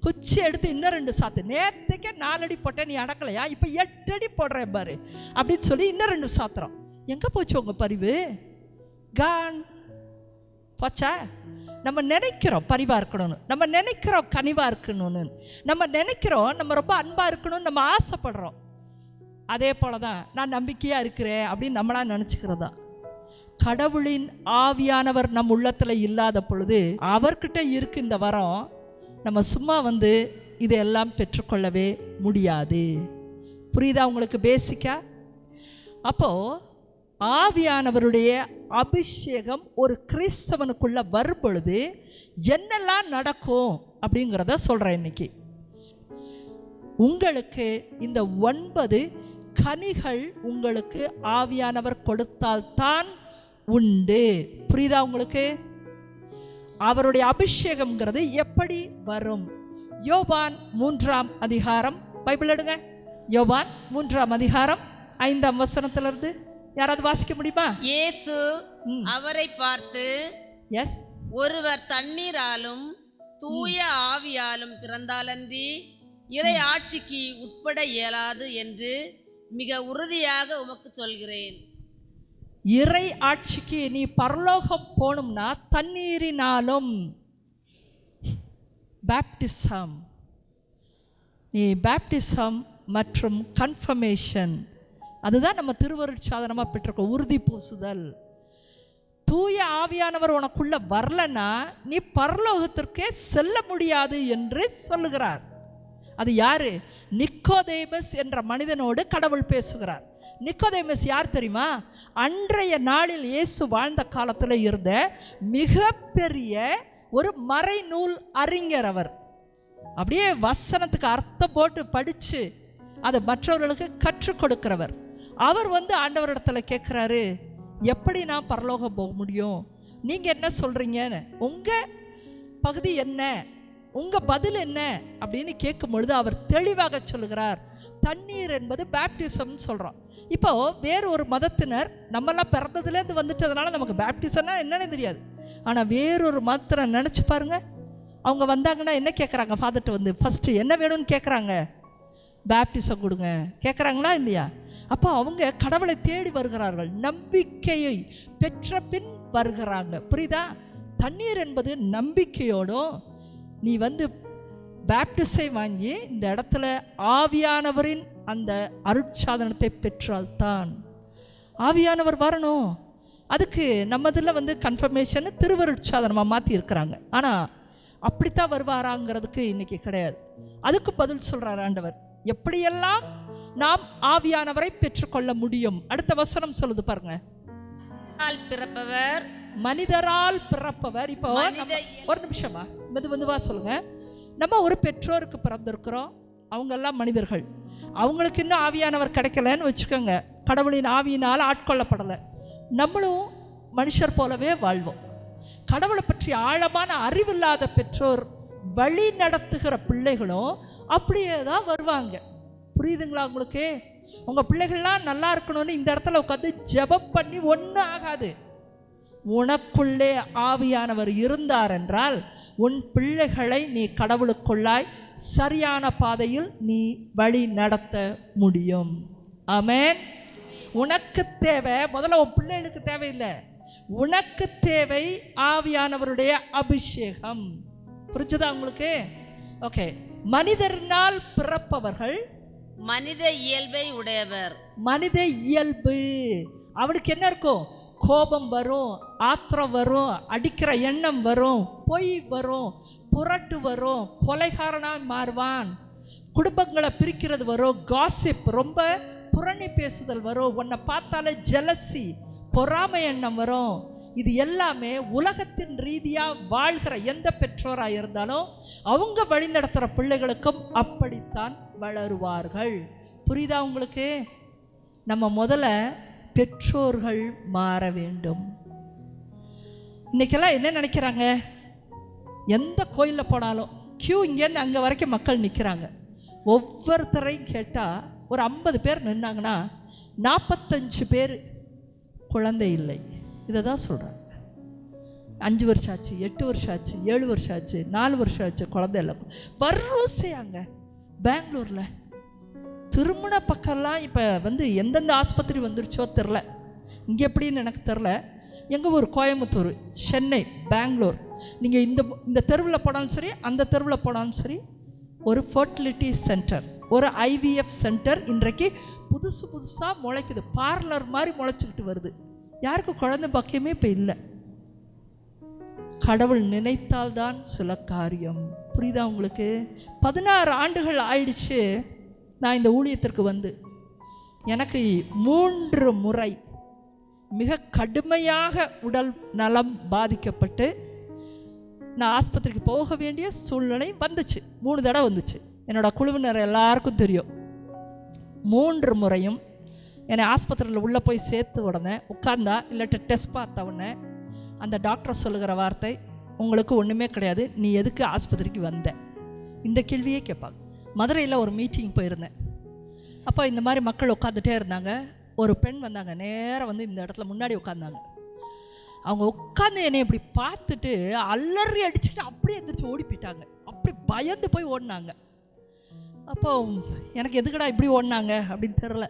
குச்சி எடுத்து இன்னும் 2 சாத்து. நேற்றுக்கே 4 அடி போட்டேன், நீ அடக்கலையா, இப்போ 8 அடி போடுறேன் பாரு அப்படின்னு சொல்லி இன்னும் 2 சாத்திரம். எங்கே போச்சு உங்கள் பரிவு? கான் போச்சா? நம்ம நினைக்கிறோம் பரிவாக இருக்கணும்னு, நம்ம நினைக்கிறோம் கனிவாக இருக்கணும்னு, நம்ம நினைக்கிறோம் நம்ம ரொம்ப அன்பாக இருக்கணும்னு நம்ம ஆசைப்படுறோம். அதே போல தான் நான் நம்பிக்கையாக இருக்கிறேன் அப்படின்னு நம்மளா நினச்சிக்கிறதா. கடவுளின் ஆவியானவர் நம் உள்ளத்தில் இல்லாத பொழுது, அவர்கிட்ட இருக்கு இந்த வரம், நம்ம சும்மா இதையெல்லாம் பெற்றுக்கொள்ளவே முடியாது. புரியுதா உங்களுக்கு பேசிக்கா? அப்போது ஆவியானவருடைய அபிஷேகம் ஒரு கிறிஸ்தவனுக்குள்ள வரும் பொழுது என்னெல்லாம் நடக்கும் அப்படிங்கிறத சொல்கிறேன் இன்னைக்கு. உங்களுக்கு இந்த 9 கனிகள் உங்களுக்கு ஆவியானவர் கொடுத்தால்தான் உண்டு. புரியுதா உங்களுக்கு? அவருடைய அபிஷேகம்ங்கிறது எப்படி வரும்? யோவான் 3ஆம் அதிகாரம், பைபிள் எடுங்க. யோவான் 3ஆம் அதிகாரம் 5ஆம் வசனத்திலிருந்து யாராவது வாசிக்க முடியுமா? இயேசு அவரை பார்த்து, எஸ், ஒருவர் தண்ணீராலும் தூய ஆவியாலும் பிறந்தாலன்றி இறை ஆட்சிக்கு உட்பட இயலாது என்று மிக உறுதியாக உமக்கு சொல்கிறேன். இறை ஆட்சிக்கு நீ பரலோகம் போகணும்னா தண்ணீரினாலும் பேப்டிசம், நீ பேப்டிசம் மற்றும் கன்ஃபர்மேஷன், அதுதான் நம்ம திருவருட்சாதனமாக பெற்றிருக்கோம், உறுதி பூசுதல். தூய ஆவியானவர் உனக்குள்ள வரலன்னா நீ பரலோகத்திற்கே செல்ல முடியாது என்று சொல்லுகிறார். அது யாரு? நிக்கோதேமஸ் என்ற மனிதனோடு கடவுள் பேசுகிறார். நிக்கோதேமஸ் யார் தெரியுமா? அன்றைய நாளில் இயேசு வாழ்ந்த காலத்தில் இருந்த மிகப்பெரிய ஒரு மறைநூல் அறிஞர் அவர். அப்படியே வசனத்துக்கு அர்த்தம் போட்டு படித்து அதை மற்றவர்களுக்கு கற்றுக் கொடுக்கிறவர். அவர் ஆண்டவரிடத்தில் கேட்குறாரு, எப்படி நான் பரலோகம் போக முடியும், நீங்கள் என்ன சொல்கிறீங்கன்னு, உங்கள் பகுதி என்ன, உங்கள் பதில் என்ன அப்படின்னு கேட்கும் பொழுது அவர் தெளிவாக சொல்லுகிறார், தண்ணீர் என்பது பேப்டிசம்னு சொல்கிறோம். இப்போது வேறு ஒரு மதத்தினர், நம்மெல்லாம் பிறந்ததுலேருந்து வந்துட்டதுனால நமக்கு பேப்டிசம்னா என்னன்னு தெரியாது. ஆனால் வேறொரு மதத்தினர் நினச்சி பாருங்கள், அவங்க வந்தாங்கன்னா என்ன கேட்குறாங்க? ஃபாதர்கிட்ட ஃபஸ்ட்டு என்ன வேணும்னு கேட்குறாங்க? பேப்டிசம் கொடுங்க கேட்குறாங்களா இல்லையா? அப்போ அவங்க கடவுளை தேடி வருகிறார்கள், நம்பிக்கையை பெற்ற பின் வருகிறாங்க. புரியுதா? தண்ணீர் என்பது நம்பிக்கையோடும் நீ பேப்டிஸை வாங்கி இந்த இடத்துல ஆவியானவரின் அந்த அருட்சாதனத்தை பெற்றால்தான். ஆவியானவர் வரணும். அதுக்கு நம்ம இதில் கன்ஃபர்மேஷன் திருவருட்சாதனமாக மாற்றி இருக்கிறாங்க. ஆனால் அப்படித்தான் வருவாராங்கிறதுக்கு இன்னைக்கு கிடையாது. அதுக்கு பதில் சொல்கிறார் ஆண்டவர், எப்படியெல்லாம் நாம் ஆவியானவரை பெற்றுக்கொள்ள முடியும். அடுத்த வசனம் சொல்லுது பாருங்க, பிறப்பவர், மனிதரால் பிறப்பவர். இப்போ ஒரு நிமிஷமா மெதுவா சொல்லுங்க. நம்ம ஒரு பெற்றோருக்கு பிறந்திருக்கிறோம், அவங்கெல்லாம் மனிதர்கள், அவங்களுக்கு இன்னும் ஆவியானவர் கிடைக்கலன்னு வச்சுக்கோங்க, கடவுளின் ஆவியினால் ஆட்கொள்ளப்படலை. நம்மளும் மனுஷர் போலவே வாழ்வோம். கடவுளை பற்றி ஆழமான அறிவில்லாத பெற்றோர் வழி நடத்துகிற பிள்ளைகளும் அப்படியே தான் வருவாங்க. புரியுதுங்களா உங்களுக்கு? உங்கள் பிள்ளைகள்லாம் நல்லா இருக்கணும்னு இந்த இடத்துல உட்காந்து ஜெபம் பண்ணி ஒன்றும் ஆகாது. உனக்குள்ளே ஆவியானவர் இருந்தார் என்றால் உன் பிள்ளைகளை நீ கடவுளுக்குள்ளாய் சரியான பாதையில் நீ வழி நடத்த முடியும். ஆமென். உனக்கு தேவை, முதல்ல உன் பிள்ளைகளுக்கு தேவையில்லை, உனக்கு தேவை ஆவியானவருடைய அபிஷேகம். புரிஞ்சுதா உங்களுக்கு? ஓகே. மனிதனால் பிறப்பவர்கள் மனித இயல்பை உடையவர். மனித இயல்பு அவனுக்கு என்ன இருக்கும்? கோபம் வரும், ஆத்திரம் வரும், அடிக்கிற எண்ணம் வரும், பொய் வரும், புரட்டு வரும், கொலைகாரனாக மாறுவான், குடும்பங்களை பிரிக்கிறது வரும், காசிப் ரொம்ப புரணி பேசுதல் வரும், உன்னை பார்த்தாலே ஜெலசி பொறாமை எண்ணம் வரும். இது எல்லாமே உலகத்தின் ரீதியாக வாழ்கிற எந்த பெற்றோராக இருந்தாலும் அவங்க வழி நடத்துகிற பிள்ளைகளுக்கும் அப்படித்தான் வளருவார்கள். புரியுதா உங்களுக்கு? நம்ம முதல்ல பெற்றோர்கள் மாற வேண்டும். இன்றைக்கெல்லாம் என்ன நினைக்கிறாங்க? எந்த கோயிலில் போனாலும் கியூ இங்கேருந்து அங்கே வரைக்கும் மக்கள் நிற்கிறாங்க. ஒவ்வொருத்தரையும் கேட்டால் ஒரு 50 பேர் நின்னாங்கன்னா 45 பேர் குழந்தை இல்லை. இதை தான் சொல்கிறாங்க. 5 வருஷம் ஆச்சு, 8 வருஷம் ஆச்சு, 7 வருஷம் ஆச்சு, 4 வருஷம் ஆச்சு, குழந்தை இல்லை. வரிசையாங்க பெங்களூரில் திருமண பக்கம்லாம் இப்போ எந்தெந்த ஆஸ்பத்திரி வந்துருச்சோ தெரில, இங்கே எப்படின்னு எனக்கு தெரில. எங்கள் ஊர் கோயம்புத்தூர், சென்னை, பெங்களூர், நீங்கள் இந்த தெருவில் போனாலும் சரி, அந்த தெருவில் போனாலும் சரி, ஒரு ஃபர்டிலிட்டி சென்டர், ஒரு IVF சென்டர் இன்றைக்கு புதுசாக முளைக்குது. பார்லர் மாதிரி முளைச்சிக்கிட்டு வருது. யாருக்கும் குழந்தை பாக்கியமே இப்போ இல்லை. கடவுள் நினைத்தால்தான் சில காரியம். புரியுதா உங்களுக்கு? 16 ஆண்டுகள் ஆயிடுச்சு நான் இந்த ஊழியத்திற்கு எனக்கு 3 முறை மிக கடுமையாக உடல் நலம் பாதிக்கப்பட்டு நான் ஆஸ்பத்திரிக்கு போக வேண்டிய சூழ்நிலை வந்துச்சு. 3 தடவை வந்துச்சு. என்னோட குழுவினர் எல்லாருக்கும் தெரியும். 3 முறையும் என்னை ஆஸ்பத்திரியில் உள்ளே போய் சேர்த்து உடனே உட்கார்ந்தா இல்லாட்ட டெஸ்ட் பார்த்த உடனே அந்த டாக்டர் சொல்லுகிற வார்த்தை, உங்களுக்கு ஒன்றுமே கிடையாது, நீ எதுக்கு ஆஸ்பத்திரிக்கு வந்த? இந்த கேள்வியே கேட்பாங்க. மதுரையில் ஒரு மீட்டிங் போயிருந்தேன். அப்போ இந்த மாதிரி மக்கள் உட்காந்துட்டே இருந்தாங்க. ஒரு பெண் வந்தாங்க, நேராக வந்து இந்த இடத்துல முன்னாடி உட்காந்தாங்க. அவங்க உட்காந்து என்னை இப்படி பார்த்துட்டு அலறி அடிச்சுட்டு அப்படியே எந்திரிச்சு ஓடி போயிட்டாங்க. அப்படி பயந்து போய் ஓடினாங்க. அப்போது எனக்கு எதுக்கடா இப்படி ஓடினாங்க அப்படின்னு தெரில.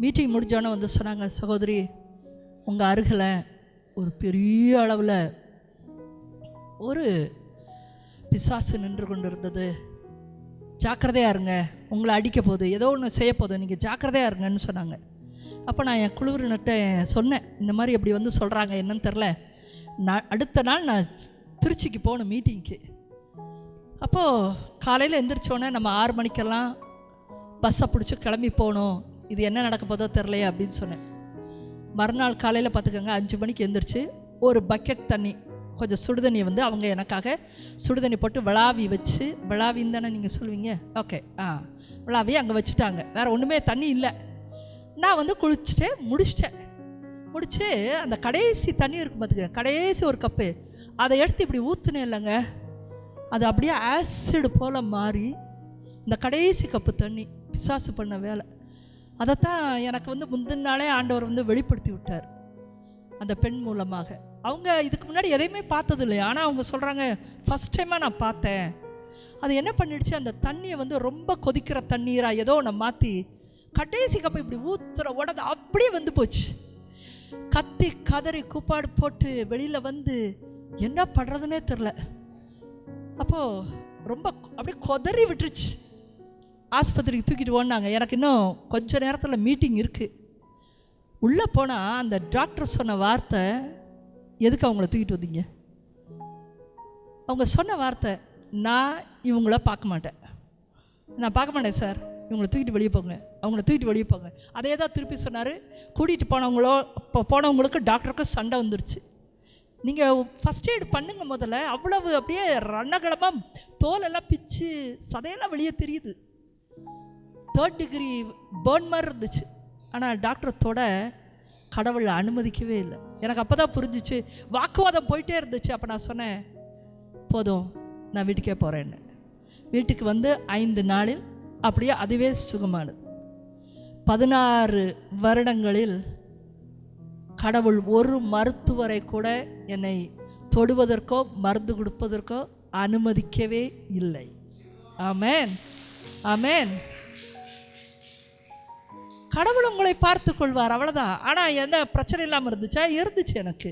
மீட்டிங் முடிஞ்சோன்னே வந்து சொன்னாங்க, சகோதரி உங்கள் அருகில் ஒரு பெரிய அளவில் ஒரு பிசாசு நின்று கொண்டு இருந்தது, ஜாக்கிரதையாக இருங்க, உங்களை அடிக்க போகுது, ஏதோ ஒன்று செய்ய போகுது, நீங்கள் ஜாக்கிரதையாக இருங்கன்னு சொன்னாங்க. அப்போ நான் என் குழுவினர்கிட்ட சொன்னேன், இந்த மாதிரி எப்படி வந்து சொல்கிறாங்க என்னன்னு தெரில. அடுத்த நாள் நான் திருச்சிக்கு போகணும் மீட்டிங்க்கு. அப்போது காலையில் எந்திரிச்சோன்னே நம்ம 6 மணிக்கெல்லாம் பஸ்ஸை பிடிச்சி கிளம்பி போகணும், இது என்ன நடக்க போதோ தெரிலையே அப்படின்னு சொன்னேன். மறுநாள் காலையில் பார்த்துக்கோங்க, 5 மணிக்கு எந்திரிச்சு ஒரு பக்கெட் தண்ணி, கொஞ்சம் சுடுதண்ணி வந்து அவங்க எனக்காக சுடுதண்ணி போட்டு விளாவி வச்சு, விளாவின்னு தானே நீங்கள் சொல்லுவீங்க, ஓகே விளாவி அங்கே வச்சுட்டாங்க. வேறு ஒன்றுமே தண்ணி இல்லை. நான் வந்து குளிச்சுட்டு முடிச்சு அந்த கடைசி தண்ணி இருக்கும் பார்த்துக்க, கடைசி ஒரு கப்பு அதை எடுத்து இப்படி ஊற்றுனேன் இல்லைங்க, அது அப்படியே ஆசிட் போல் மாறி இந்த கடைசி கப்பு தண்ணி பிசாசு பண்ண வேலை. அதைத்தான் எனக்கு வந்து முந்தின நாளே ஆண்டவர் வந்து வெளிப்படுத்தி விட்டார் அந்த பெண் மூலமாக. அவங்க இதுக்கு முன்னாடி எதையுமே பார்த்தது இல்லையா, ஆனால் அவங்க சொல்கிறாங்க ஃபஸ்ட் டைமாக நான் பார்த்தேன். அது என்ன பண்ணிடுச்சு, அந்த தண்ணியை வந்து ரொம்ப கொதிக்கிற தண்ணீராக ஏதோ ஒன்று மாற்றி கடைசி கப்பை இப்படி ஊற்றுற உடனே அப்படியே வந்து போச்சு. கத்தி கதறி கூப்பாடு போட்டு வெளியில் வந்து என்ன பண்ணுறதுனே தெரில. அப்போது ரொம்ப அப்படியே கொதறி விட்டுருச்சு. ஆஸ்பத்திரிக்கு தூக்கிட்டு ஓடினாங்க. எனக்கு இன்னும் கொஞ்சம் நேரத்தில் மீட்டிங் இருக்குது. உள்ளே போனால் அந்த டாக்டர் சொன்ன வார்த்தை, எதுக்கு அவங்கள தூக்கிட்டு வந்தீங்க? அவங்க சொன்ன வார்த்தை, நான் இவங்கள பார்க்க மாட்டேன் சார், இவங்களை தூக்கிட்டு வெளியே போங்க, அவங்கள தூக்கிட்டு வெளியே போங்க. அதே தான் திருப்பி சொன்னார். கூட்டிகிட்டு போனவங்களுக்கு டாக்டருக்கும் சண்டை வந்துருச்சு. நீங்கள் ஃபஸ்ட் எய்டு பண்ணுங்க முதல்ல. அவ்வளவு அப்படியே ரணகலமாக தோலெல்லாம் பிச்சு சதையெல்லாம் வெளியே தெரியுது. 3rd டிகிரி பேர்ன் மாதிரி இருந்துச்சு. ஆனால் டாக்டரத்தோட கடவுளை அனுமதிக்கவே இல்லை. எனக்கு அப்போ தான் புரிஞ்சிச்சு. வாக்குவாதம் போயிட்டே இருந்துச்சு. அப்போ நான் சொன்னேன், போதும் நான் வீட்டுக்கே போகிறேன்னு. வீட்டுக்கு வந்து 5 நாளில் அப்படியே அதுவே சுகமானது. 16 வருடங்களில் கடவுள் ஒரு மருத்துவரை கூட என்னை தொடுவதற்கோ மருந்து கொடுப்பதற்கோ அனுமதிக்கவே இல்லை. ஆமென், ஆமென். கடவுள் உங்களை பார்த்து கொள்வார், அவ்வளோதான். ஆனால் எந்த பிரச்சனை இல்லாமல் இருந்துச்சு எனக்கு.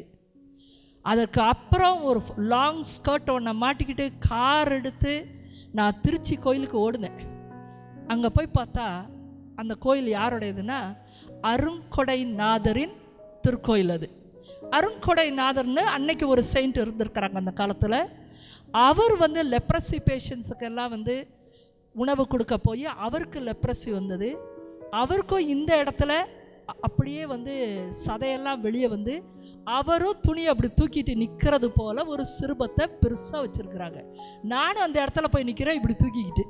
அதற்கு அப்புறம் ஒரு லாங் ஸ்கர்ட் ஒன்றை மாட்டிக்கிட்டு கார் எடுத்து நான் திருச்சி கோயிலுக்கு ஓடுனேன். அங்கே போய் பார்த்தா அந்த கோயில் யாருடையதுன்னா அருங்கொடைநாதரின் திருக்கோயில். அது அருங்கொடைநாதர்னு அன்னைக்கு ஒரு செயின்ட் இருந்திருக்கிறாங்க அந்த காலத்தில். அவர் வந்து லெப்ரசி பேஷண்ட்ஸுக்கு எல்லாம் வந்து உணவு கொடுக்க போய் அவருக்கு லெப்ரசி வந்தது. அவருக்கும் இந்த இடத்துல அப்படியே வந்து சதையெல்லாம் வெளியே வந்து அவரும் துணியை அப்படி தூக்கிட்டு நிற்கிறது போல் ஒரு சிறுபத்தை பெருசாக வச்சுருக்கிறாங்க. நானும் அந்த இடத்துல போய் நிற்கிறேன் இப்படி தூக்கிக்கிட்டு.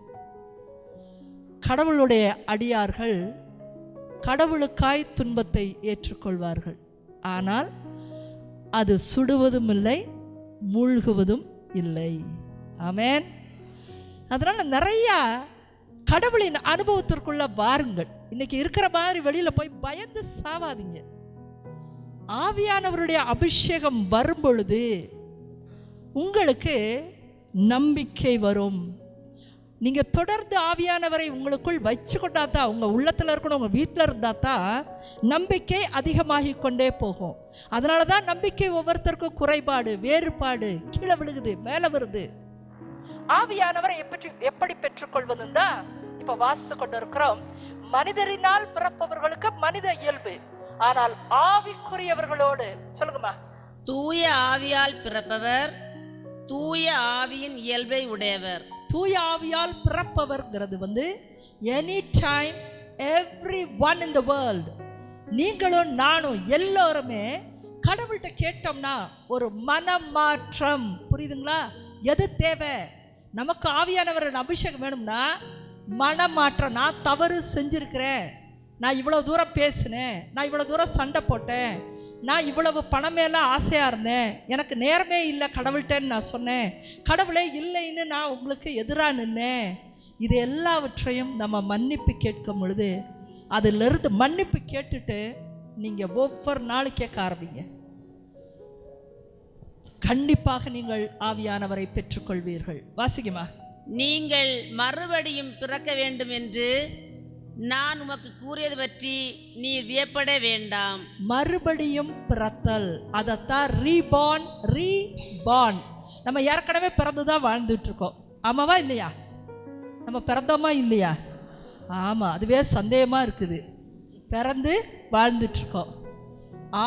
கடவுளுடைய அடியார்கள் கடவுளுக்காய் துன்பத்தை ஏற்றுக்கொள்வார்கள். ஆனால் அது சுடுவதும் இல்லை, மூழ்குவதும் இல்லை. ஆமென். அதனால் நிறையா கடவுளின் அனுபவத்திற்குள்ள வாருங்கள். இன்னைக்கு இருக்கிற மாதிரி வெளியில் போய் பயந்து சாவாதீங்க. ஆவியானவருடைய அபிஷேகம் வரும் பொழுது உங்களுக்கு நம்பிக்கை வரும். நீங்கள் தொடர்ந்து ஆவியானவரை உங்களுக்குள் வச்சு கொண்டா தான், உங்கள் உள்ளத்தில் இருக்கணும், உங்கள் வீட்டில் இருந்தால் தான் நம்பிக்கை அதிகமாகி கொண்டே போகும். அதனால தான் நம்பிக்கை ஒவ்வொருத்தருக்கும் குறைபாடு, வேறுபாடு, கீழே விழுகுது, மேலே வருது. ஆவியானவரை எப்படி பெற்றுக்கொள்வதுன்னு தான் இப்போ வாசித்து கொண்டு இருக்கிறோம். மனிதரினால் பிறப்பவர்களுக்கு மனித இயல்பு, ஆனால் ஆவிக்குரியவர்களோடு சொல்லுங்கம்மா, தூய ஆவியால் பிறப்பவர் தூய ஆவியின் இயல்பை உடையவர். தூய ஆவியால் பிறப்பவர்ங்கிறது வந்து any time every one in the world, நீங்களும் நானும் எல்லோருமே கடவுள்கிட்ட கேட்டோம்னா ஒரு மனமாற்றம், புரியுதுங்களா? எது தேவை? நமக்கு ஆவியானவரின் அபிஷேகம் வேணும்னா மனமாற்றம். நான் தவறு செஞ்சிருக்கிறேன், நான் இவ்வளவு தூரம் பேசினேன், நான் இவ்வளவு தூரம் சண்டை போட்டேன், நான் இவ்வளவு பணம் மேலே ஆசையாக இருந்தேன், எனக்கு நேரமே இல்லை கடவுள்கிட்டன்னு நான் சொன்னேன், கடவுளே இல்லைன்னு நான் உங்களுக்கு எதிராக நின்னேன். இது எல்லாவற்றையும் நம்ம மன்னிப்பு கேட்கும் பொழுது அதிலிருந்து மன்னிப்பு கேட்டுட்டு நீங்கள் ஒவ்வொரு நாளும் கேட்க ஆரம்பிங்க. கண்டிப்பாக நீங்கள் ஆவியானவரை பெற்றுக்கொள்வீர்கள். வாசிக்குமா? நீங்கள் மறுபடியும் பிறக்க வேண்டும் என்று நான் உமக்கு கூறியது பற்றி நீ வியப்பட வேண்டாம். மறுபடியும் பிறத்தல், அதைத்தான் ரீபார்ன். நம்ம ஏற்கனவே பிறந்துதான் வாழ்ந்துட்டு இருக்கோம். ஆமாவா இல்லையா? நம்ம பிறந்தோமா இல்லையா? ஆமாம், அதுவே சந்தேகமாக இருக்குது. பிறந்து வாழ்ந்துட்டு இருக்கோம்.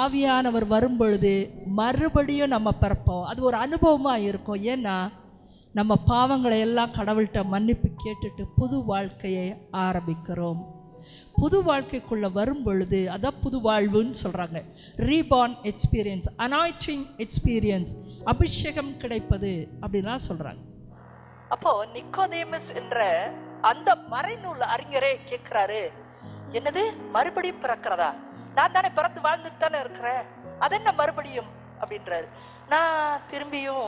ஆவியானவர் வரும் பொழுது மறுபடியும் நம்ம பிறப்போம். அது ஒரு அனுபவமாக இருக்கும். ஏன்னா நம்ம பாவங்களை எல்லாம் கடவுள்கிட்ட மன்னிப்பு கேட்டுட்டு புது வாழ்க்கையை ஆரம்பிக்கிறோம். புது வாழ்க்கைக்குள்ளே வரும் பொழுது அதான் புது வாழ்வுன்னு சொல்கிறாங்க. ரீபார்ன் எக்ஸ்பீரியன்ஸ், அனாயிட்டிங் எக்ஸ்பீரியன்ஸ், அபிஷேகம் கிடைப்பது அப்படின்லாம் சொல்கிறாங்க. அப்போது நிக்கோதேமஸ் என்ற அந்த மறைநூல் அறிஞரே கேட்குறாரு, என்னது மறுபடியும் பிறக்கிறதா? நான் தானே பிறந்து வாழ்ந்துட்டு தானே இருக்கிறேன், அது என்ன மறுபடியும் அப்படின்றாரு. நான் திரும்பியும்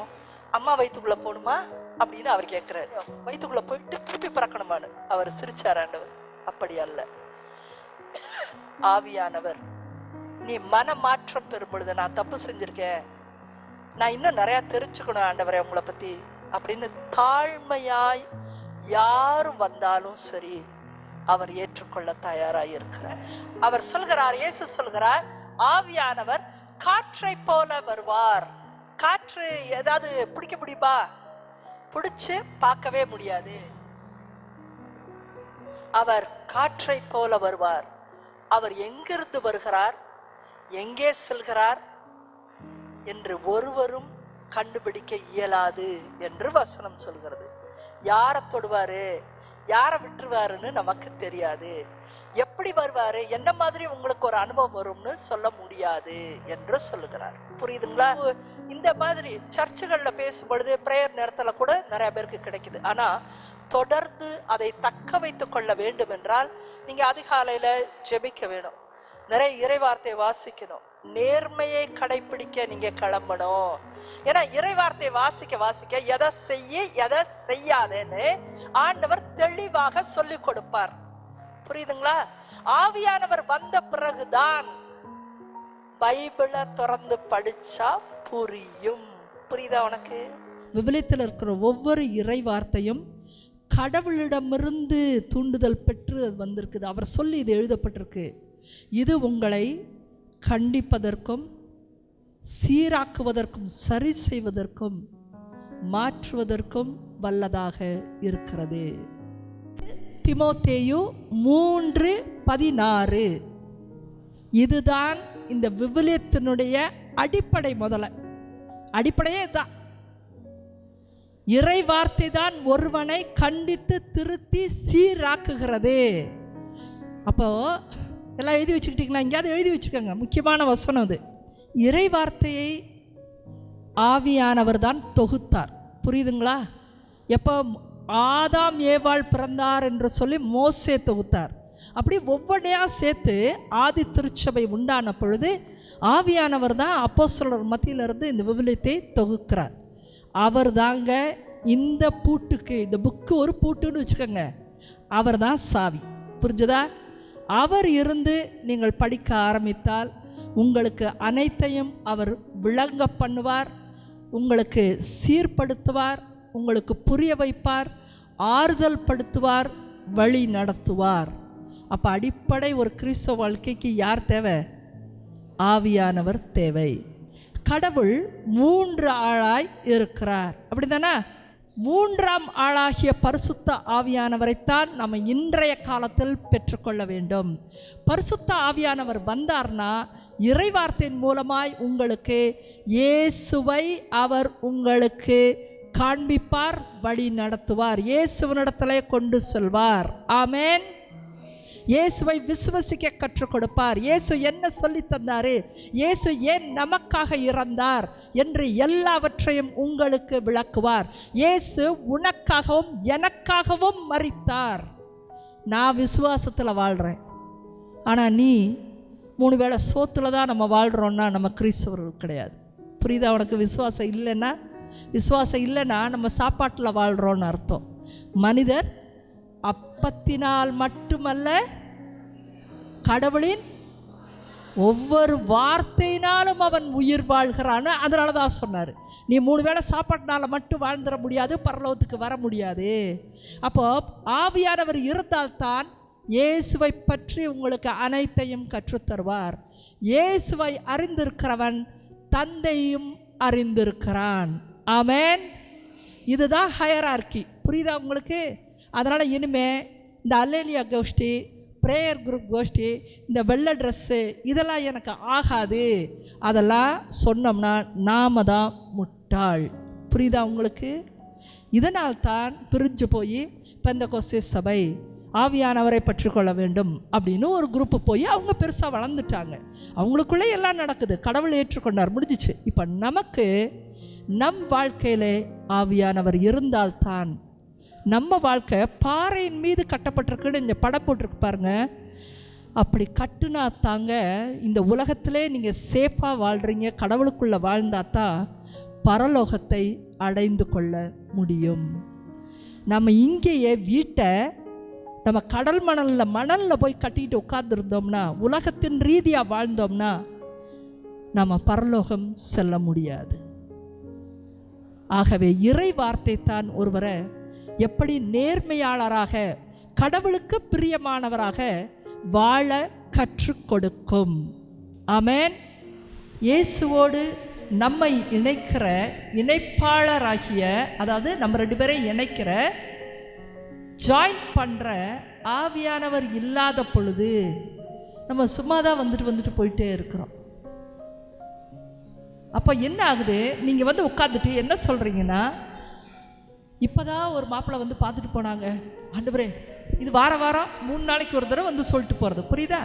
அம்மா வயிற்றுக்குள்ளே போகணுமா அப்படின்னு அவர் கேட்குறாரு. வயிற்றுக்குள்ளே போயிட்டு திருப்பி பிறக்கணுமான்னு அவர் சிரிச்சார். ஆண்டவர் அப்படி அல்ல. ஆவியானவர் நீ மனமாற்றம் பெறும் பொழுது, நான் தப்பு செஞ்சுருக்கேன், நான் இன்னும் நிறையா தெரிஞ்சுக்கணும் ஆண்டவரே உங்களை பற்றி அப்படின்னு தாழ்மையாய் யாரும் வந்தாலும் சரி அவர் ஏற்றுக்கொள்ள தயாராக இருக்கிறார். அவர் சொல்கிறார், இயேசு சொல்கிறார், ஆவியானவர் காற்றை போல வருவார். காற்று ஏதாவது பிடிக்க முடியுமா? பிடிச்சு பார்க்கவே முடியாது. அவர் காற்றை போல வருவார். அவர் எங்கிருந்து வருகிறார், எங்கே செல்கிறார் என்று ஒருவரும் கண்டுபிடிக்க இயலாது என்று வசனம் சொல்கிறது. யாரை தொடுவாரு, யாரை விட்டுருவாருன்னு நமக்கு தெரியாது. எப்படி வருவாரு, என்ன மாதிரி உங்களுக்கு ஒரு அனுபவம் வரும்னு சொல்ல முடியாது என்று சொல்லுகிறார். புரியுதுங்களா? இந்த மாதிரி சர்ச்சுகள்ல பேசும்பொழுது பிரேயர் நேரத்துல கூட நிறைய பேருக்கு கிடைக்குது. ஆனா தொடர்ந்து அதை தக்க வைத்துக் கொள்ள வேண்டும் என்றால் நீங்க அதிகாலையில ஜெபிக்க வேணும், நிறைய இறைவார்த்தை வாசிக்கணும், நேர்மையை கடைபிடிக்க நீங்க கிளம்பணும். ஏன்னா இறைவார்த்தை வாசிக்க வாசிக்க எதை செய்ய எதை செய்யாதேன்னு ஆண்டவர் தெளிவாக சொல்லி கொடுப்பார். புரியுதுங்களா? ஆவியானவர் வந்த பிறகுதான் பைபிளை திறந்து படிச்சா புரியும். புரியுதா உனக்கு? விவிலியத்தில் இருக்கிற ஒவ்வொரு இறை வார்த்தையும் கடவுளிடமிருந்து தூண்டுதல் பெற்று அது வந்திருக்குது. அவர் சொல்லி இது எழுதப்பட்டிருக்கு. இது உங்களை கண்டிப்பதற்கும் சீராக்குவதற்கும் சரி செய்வதற்கும் மாற்றுவதற்கும் வல்லதாக இருக்கிறது. தீமோத்தேயு 3:16 இதுதான் இந்த விவிலியத்தினுடைய அடிப்படை. முதல்ல அடிப்படையே தான் இறை வார்த்தை தான் ஒருவனை கண்டித்து திருத்தி சீராக்குகிறது. அப்போ எல்லாம் எழுதி வச்சுக்கிட்டீங்களா? எங்கேயாவது எழுதி வச்சுக்கோங்க, முக்கியமான வசனம் அது. இறை வார்த்தையை ஆவியானவர் தான் தொகுத்தார். புரியுதுங்களா? எப்போ ஆதாம் ஏவாள் பிறந்தார் என்று சொல்லி மோசே தொகுத்தார். அப்படி ஒவ்வொன்றையாக சேர்த்து ஆதி திருச்சபை உண்டான பொழுது ஆவியானவர் தான் அப்போஸ்தலர் மத்தியிலிருந்து இந்த விவிலியத்தை தொகுக்கிறார். அவர் தாங்க இந்த பூட்டுக்கு, இந்த புக்கு ஒரு பூட்டுன்னு வச்சுக்கோங்க, அவர் தான் சாவி. புரிஞ்சுதா? அவர் இருந்து நீங்கள் படிக்க ஆரம்பித்தால் உங்களுக்கு அனைத்தையும் அவர் விளங்க பண்ணுவார், உங்களுக்கு சீர்படுத்துவார், உங்களுக்கு புரிய வைப்பார், ஆறுதல் படுத்துவார், வழி நடத்துவார். அப்போ அடிப்படை ஒரு கிறிஸ்தவ வாழ்க்கைக்கு யார் தேவை? ஆவியானவர் தேவை. கடவுள் 3 ஆளாய் இருக்கிறார், அப்படி தானே? 3ஆம் ஆளாகிய பரிசுத்த ஆவியானவரைத்தான் நம்ம இன்றைய காலத்தில் பெற்றுக்கொள்ள வேண்டும். பரிசுத்த ஆவியானவர் வந்தார்னா இறைவார்த்தையின் மூலமாய் உங்களுக்கு இயேசுவை அவர் உங்களுக்கு காண்பிப்பார், வழி நடத்துவார், இயேசுவினிடத்திலே கொண்டு செல்வார். ஆமேன். இயேசுவை விசுவசிக்க கற்றுக் கொடுப்பார். இயேசு என்ன சொல்லி தந்தார், இயேசு ஏன் நமக்காக இறந்தார் என்று எல்லாவற்றையும் உங்களுக்கு விளக்குவார். இயேசு உனக்காகவும் எனக்காகவும் மரித்தார். நான் விசுவாசத்தில் வாழ்கிறேன், ஆனால் நீ 3 வேளை சோத்தில் தான் நம்ம வாழ்கிறோன்னா நம்ம கிறிஸ்தவர்கள் கிடையாது. புரியுதா உனக்கு? விசுவாசம் இல்லைன்னா நம்ம சாப்பாட்டில் வாழ்கிறோன்னு அர்த்தம். மனிதர் அப்பத்தினால் மட்டுமல்ல, கடவுளின் ஒவ்வொரு வார்த்தையினாலும் அவன் உயிர் வாழ்கிறான்னு அதனால தான் சொன்னார். நீ 3 வேளை சாப்பாட்டினால் மட்டும் வாழ்ந்துட முடியாது, பரலோகத்துக்கு வர முடியாது. அப்போ ஆவியானவர் இருந்தால்தான் இயேசுவை பற்றி உங்களுக்கு அனைத்தையும் கற்றுத்தருவார். இயேசுவை அறிந்திருக்கிறவன் தந்தையும் அறிந்திருக்கிறான். ஆமென். இதுதான் ஹையரார்க்கி. புரியுதா உங்களுக்கு? அதனால் இனிமே இந்த அல்லேலியா கோஷ்டி, ப்ரேயர் குரூப் கோஷ்டி, இந்த வெள்ளை ட்ரெஸ்ஸு இதெல்லாம் எனக்கு ஆகாது, அதெல்லாம் சொன்னோம்னா நாம தான் முட்டாள். புரியுதா உங்களுக்கு? இதனால்தான் பிரிஞ்சு போய் பெந்தெகோஸ்தே சபை ஆவியானவரை பற்றி கொள்ள வேண்டும் அப்படின்னு ஒரு குரூப்பு போய் அவங்க பெருசாக வளர்ந்துட்டாங்க. அவங்களுக்குள்ளே எல்லாம் நடக்குது. கடவுள் ஏற்றுக்கொண்டார், முடிஞ்சிச்சு. இப்போ நமக்கு நம் வாழ்க்கையில் ஆவியானவர் இருந்தால்தான் நம்ம வாழ்க்கை பாறையின் மீது கட்டப்பட்டிருக்குன்னு இந்த படம் போட்டிருக்கு பாருங்க. அப்படி கட்டுனா தாங்க இந்த உலகத்திலே நீங்கள் சேஃபாக வாழ்கிறீங்க. கடவுளுக்குள்ளே வாழ்ந்தாதான் பரலோகத்தை அடைந்து கொள்ள முடியும். நம்ம இங்கேயே வீட்டை நம்ம கடல் மணலில் போய் கட்டிட்டு உட்கார்ந்துருந்தோம்னா, உலகத்தின் ரீதியாக வாழ்ந்தோம்னா நம்ம பரலோகம் செல்ல முடியாது. ஆகவே இறை வார்த்தை தான் ஒருவரை எப்படி நேர்மையாளராக, கடவுளுக்கு பிரியமானவராக வாழ கற்றுக் கொடுக்கும். ஆமென். இயேசுவோடு நம்மை இணைக்கிற இணைப்பாளராகிய, அதாவது நம்ம 2 பேரையும் இணைக்கிற, ஜாயின் பண்ணுற ஆவியானவர் இல்லாத பொழுது நம்ம சும்மா தான் வந்துட்டு போயிட்டே இருக்கிறோம். அப்போ என்ன ஆகுது, நீங்கள் உட்காந்துட்டு என்ன சொல்கிறீங்கன்னா, இப்போ தான் ஒரு மாப்பிள்ளை பார்த்துட்டு போனாங்க, ஆண்டவரே இது வாரம் 3 நாளைக்கு ஒரு தடவை சொல்லிட்டு போகிறது. புரியுதா?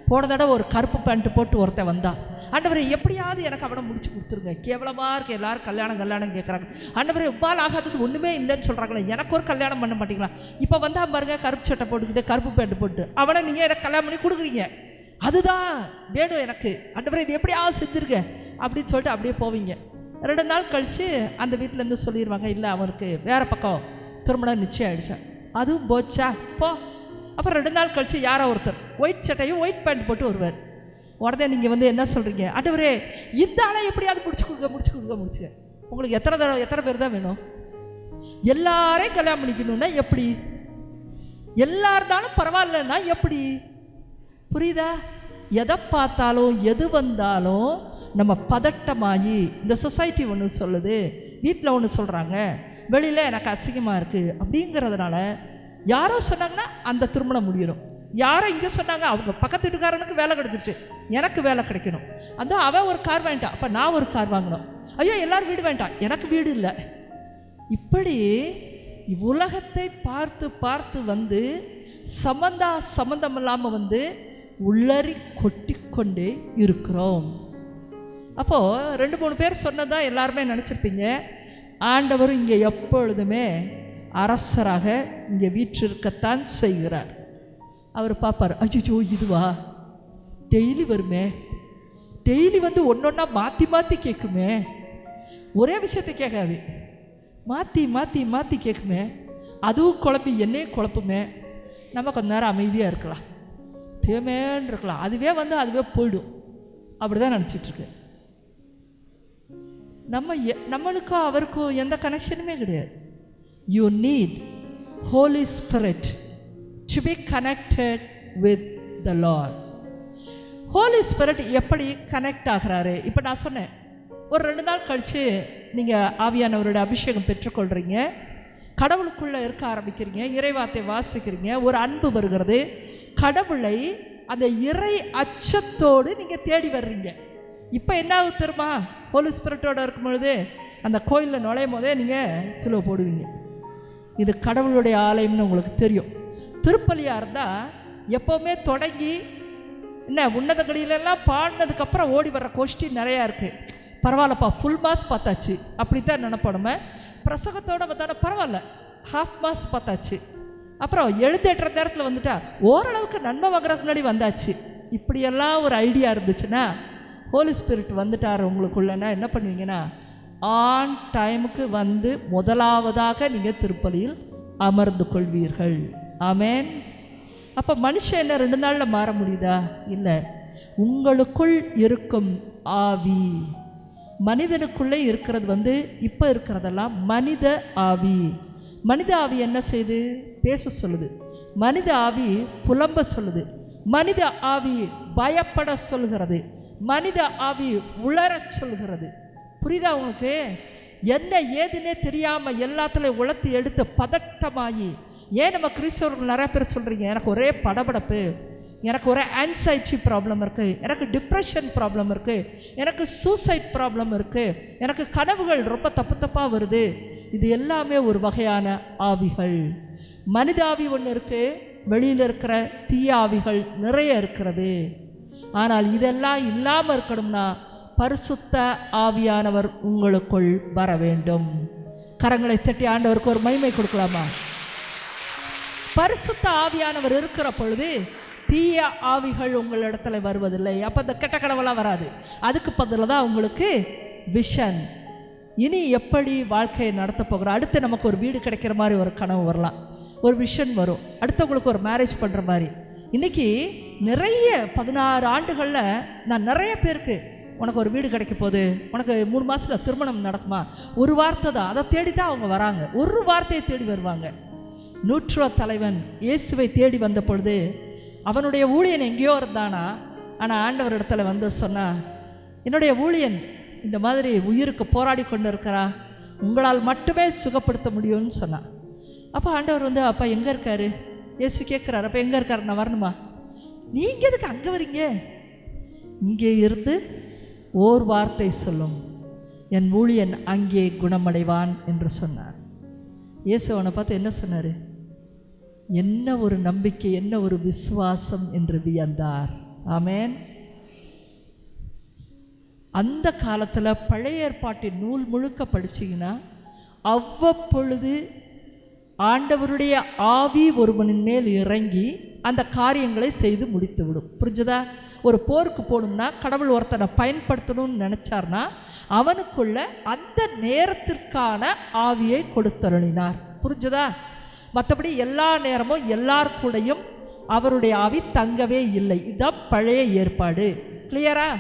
போன தடவை ஒரு கருப்பு பேண்ட்டு போட்டு ஒருத்தன் வந்தான், ஆண்டவரே எப்படியாவது எனக்கு அவனை முடிச்சு கொடுத்துருங்க, கேவலமாக இருக்குது, எல்லோரும் கல்யாணம் கேட்குறாங்க, ஆண்டவரே உப்பால் ஆகாதது ஒன்றுமே இல்லைன்னு சொல்கிறாங்களே, எனக்கு ஒரு கல்யாணம் பண்ண மாட்டீங்களா? இப்போ வந்தால் பாருங்க, கருப்பு சட்டை போட்டுக்கிட்டு கருப்பு பேண்ட்டு போட்டு அவனை நீங்கள் எனக்கு கல்யாணம் பண்ணி கொடுக்குறீங்க, அதுதான் வேணும் எனக்கு, ஆண்டவரே இது எப்படியாவது செஞ்சுருங்க அப்படின்னு சொல்லிட்டு அப்படியே போவீங்க. 2 நாள் கழித்து அந்த வீட்டிலேருந்து சொல்லிடுவாங்க, இல்லை அவனுக்கு வேறு பக்கம் திருமணம் நிச்சயம் ஆகிடுச்சா. அதுவும் போச்சா போ. அப்புறம் 2 நாள் கழித்து யாரோ ஒருத்தர் ஒயிட் சட்டையும் ஒயிட் பேண்ட் போட்டு வருவார். உடனே நீங்கள் என்ன சொல்கிறீங்க, ஆண்டவரே இந்த ஆளை எப்படியாவது முடிச்சுக்க. உங்களுக்கு எத்தனை பேர் தான் வேணும்? எல்லாரையும் கல்யாணம் பண்ணிக்கணும்னா எப்படி? எல்லாருந்தாலும் பரவாயில்லன்னா எப்படி? புரியுதா? எதை பார்த்தாலும் எது வந்தாலும் நம்ம பதட்டமாகி, இந்த சொசைட்டி ஒன்று சொல்லுது, வீட்டில் ஒன்று சொல்கிறாங்க, வெளியில் எனக்கு அசிங்கமாக இருக்குது அப்படிங்கிறதுனால யாரோ சொன்னாங்கன்னா அந்த திருமணம் முடியணும், யாரோ இங்கே சொன்னாங்க அவங்க பக்கத்து வீட்டுக்காரனுக்கு வேலை கிடைச்சிருச்சு, எனக்கு வேலை கிடைக்கணும், அதான் அவன் ஒரு கார் வாங்கிட்டான், அப்போ நான் ஒரு கார் வாங்கணும், ஐயோ எல்லோரும் வீடு வேண்டாம், எனக்கு வீடு இல்லை. இப்படி உலகத்தை பார்த்து சம்பந்தம் இல்லாமல் உள்ளறி கொட்டிக்கொண்டே இருக்கிறோம். அப்போது 2-3 பேர் சொன்னதான் எல்லாருமே நினச்சிருப்பீங்க, ஆண்டவர் இங்கே எப்பொழுதுமே அரசராக இங்கே வீற்றிருக்கத்தான் செய்கிறார். அவர் பார்ப்பார், அஜிஜோ இதுவா டெய்லி வருமே, டெய்லி ஒன்றொன்னா மாற்றி கேட்குமே, ஒரே விஷயத்தை கேட்காது, மாற்றி கேட்குமே, அதுவும் குழப்பி என்னையும் குழப்புமே, நம்ம கொஞ்ச நேரம் அமைதியாக இருக்கலாம், தேமேன்னு இருக்கலாம், அதுவே அதுவே போயிடும். அப்படி தான் நினச்சிட்ருக்கு. நம்மளுக்கும் அவருக்கும் எந்த கனெக்ஷனுமே கிடையாது. You need Holy Spirit to be connected with the Lord. Holy Spirit எப்படி கனெக்ட் ஆகிறாரு? இப்போ நான் சொன்னேன், ஒரு 2 நாள் கழித்து நீங்கள் ஆவியானவரோட அபிஷேகம் பெற்றுக்கொள்கிறீங்க, கடவுளுக்குள்ளே இருக்க ஆரம்பிக்கிறீங்க, இறைவார்த்தை வாசிக்கிறீங்க, ஒரு அன்பு வருகிறது, கடவுளை அந்த இறை அச்சத்தோடு நீங்கள் தேடி வர்றீங்க. இப்போ என்ன ஆகுது தெரியுமா? ஹோலி ஸ்பிரிட்டோடு இருக்கும் பொழுது அந்த கோயிலில் நுழையும் போதே நீங்கள் சிலுவை போடுவீங்க. இது கடவுளுடைய ஆலயம்னு உங்களுக்கு தெரியும். திருப்பலியாக இருந்தால் எப்போவுமே தொடங்கி என்ன உன்னதங்களிலெல்லாம் பாடினதுக்கப்புறம் ஓடி வர்ற கொஸ்டின் நிறையா இருக்குது. பரவாயில்லப்பா ஃபுல் மாஸ் பார்த்தாச்சு அப்படித்தான் நினைப்போமே. பிரசங்கத்தோடு வந்தானே பரவாயில்ல ஹாஃப் மாஸ் பார்த்தாச்சு, அப்புறம் எழுதேற்ற நேரத்தில் வந்துட்டா ஓரளவுக்கு நன்மை வாங்குறதுக்கு முன்னாடி வந்தாச்சு. இப்படியெல்லாம் ஒரு ஐடியா இருந்துச்சுன்னா ஹோலி ஸ்பிரிட் வந்துட்டார் உங்களுக்குள்ளனா என்ன பண்ணுவீங்கன்னா ஆன் டைமுக்கு வந்து முதலாவதாக நீங்கள் திருப்பலியில் அமர்ந்து கொள்வீர்கள். ஆமேன். அப்போ மனுஷன் என்ன 2 நாளில் மாற முடியுதா? இல்லை. உங்களுக்குள் இருக்கும் ஆவி, மனிதனுக்குள்ளே இருக்கிறது இப்போ இருக்கிறதெல்லாம் மனித ஆவி. மனித ஆவி என்ன செய்யுது? பேச சொல்லுது. மனித ஆவி புலம்ப சொல்லுது. மனித ஆவி பயப்பட சொல்கிறது. மனித ஆவி உளரச் சொல்கிறது. புரியுதா உங்களுக்கு? என்ன ஏதுன்னே தெரியாமல் எல்லாத்துலேயும் உளர்த்தி எடுத்து பதட்டமாகி, ஏன் நம்ம கிறிஸ்தவர்கள் நிறைய பேர் சொல்கிறீங்க, எனக்கு ஒரே படபடப்பு, எனக்கு ஒரே ஆன்சைட்டி ப்ராப்ளம் இருக்குது, எனக்கு டிப்ரெஷன் ப்ராப்ளம் இருக்குது, எனக்கு சூசைட் ப்ராப்ளம் இருக்குது, எனக்கு கனவுகள் ரொம்ப தப்பாக வருது. இது எல்லாமே ஒரு வகையான ஆவிகள். மனித ஆவி ஒன்று இருக்குது, வெளியில் இருக்கிற தீய ஆவிகள் நிறைய இருக்கிறது. ஆனால் இதெல்லாம் இல்லாமல் இருக்கணும்னா பரிசுத்த ஆவியானவர் உங்களுக்குள் வர வேண்டும். கரங்களை தட்டி ஆண்டவருக்கு ஒரு மகிமை கொடுக்கலாமா? பரிசுத்த ஆவியானவர் இருக்கிற பொழுது தீய ஆவிகள் உங்களிடத்துல வருவதில்லை. அப்போ இந்த கெட்ட கனவெல்லாம் வராது. அதுக்கு பதிலாக தான் உங்களுக்கு விஷன், இனி எப்படி வாழ்க்கையை நடத்த போகிறோம், அடுத்து நமக்கு ஒரு வீடு கிடைக்கிற மாதிரி ஒரு கனவு வரலாம், ஒரு விஷன் வரும், அடுத்தவங்களுக்கு ஒரு மேரேஜ் பண்ணுற மாதிரி. இன்றைக்கி நிறைய 16 ஆண்டுகளில் நான் நிறைய பேருக்கு உனக்கு ஒரு வீடு கிடைக்க போகுது, உனக்கு 3 மாதத்தில் திருமணம் நடக்குமா, ஒரு வார்த்தை தான், அதை தேடி தான் அவங்க வராங்க, ஒரு வார்த்தையை தேடி வருவாங்க. 100 தலைவன் இயேசுவை தேடி வந்த பொழுது அவனுடைய ஊழியன் எங்கேயோ இருந்தானா, ஆனால் ஆண்டவர் இடத்துல வந்து சொன்னா, என்னுடைய ஊழியன் இந்த மாதிரி உயிருக்கு போராடி கொண்டு இருக்கிறா, உங்களால் மட்டுமே சுகப்படுத்த முடியும்னு சொன்னான். அப்போ ஆண்டவர் வந்து அப்பா எங்கே இருக்காரு? இயேசு கேட்குறாரு, அப்போ எங்கே இருக்காரு? நான் வரணுமா? நீங்கள் எதுக்கு அங்கே வரீங்க? இங்கே இருந்து ஓர் வார்த்தை சொல்லும், என் ஊழியன் அங்கே குணமடைவான் என்று சொன்னார். இயேசு அவனை பார்த்து என்ன சொன்னார்? என்ன ஒரு நம்பிக்கை, என்ன ஒரு விசுவாசம் என்று வியந்தார். ஆமேன். அந்த காலத்தில் பழைய ஏற்பாட்டின் நூல் முழுக்க படிச்சிங்கன்னா அவ்வப்பொழுது ஆண்டவருடைய ஆவி ஒருவனின் மேல் இறங்கி அந்த காரியங்களை செய்து முடித்து விடும். புரிஞ்சுதா? ஒரு போருக்கு போகணும்னா கடவுள் ஒருத்தனை பயன்படுத்தணும்னு நினச்சார்னா அவனுக்குள்ள அந்த நேரத்திற்கான ஆவியை கொடுத்தருளினார். புரிஞ்சுதா? மற்றபடி எல்லா நேரமும் எல்லார் கூடயும் அவருடைய ஆவி தங்கவே இல்லை. இதுதான் பழைய ஏற்பாடு. கிளியரா?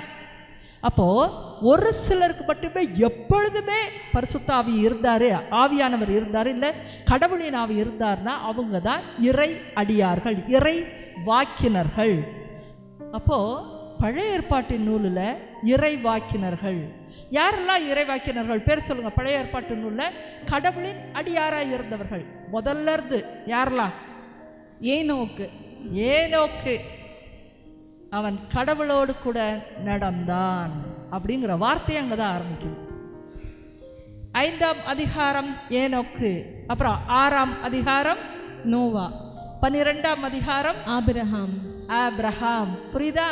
அப்போது ஒரு சிலருக்கு மட்டுமே எப்பொழுதுமே பரிசுத்த ஆவி இருந்தார், ஆவியானவர் இருந்தார், இல்லை கடவுளின் ஆவி இருந்தார்னா அவங்க தான் இறை அடியார்கள், இறை வாக்கினர்கள். அப்போது பழைய ஏற்பாட்டின் நூலில் இறை வாக்கினர்கள் யாரெல்லாம் இறை வாக்கினர்கள் பேர் சொல்லுங்கள். பழைய ஏற்பாட்டு நூலில் கடவுளின் அடியாராக இருந்தவர்கள் முதல்ல இருந்து யாரெல்லாம்? ஏனோக்கு அவன் கடவுளோடு கூட நடந்தான் அப்படிங்கிற வார்த்தையை அங்கே தான் ஆரம்பிக்குது. 5ஆம் அதிகாரம் ஏனோக்கு, அப்புறம் 6ஆம் அதிகாரம் நோவா, 12ஆம் அதிகாரம் ஆபிரகாம். புரியுதா?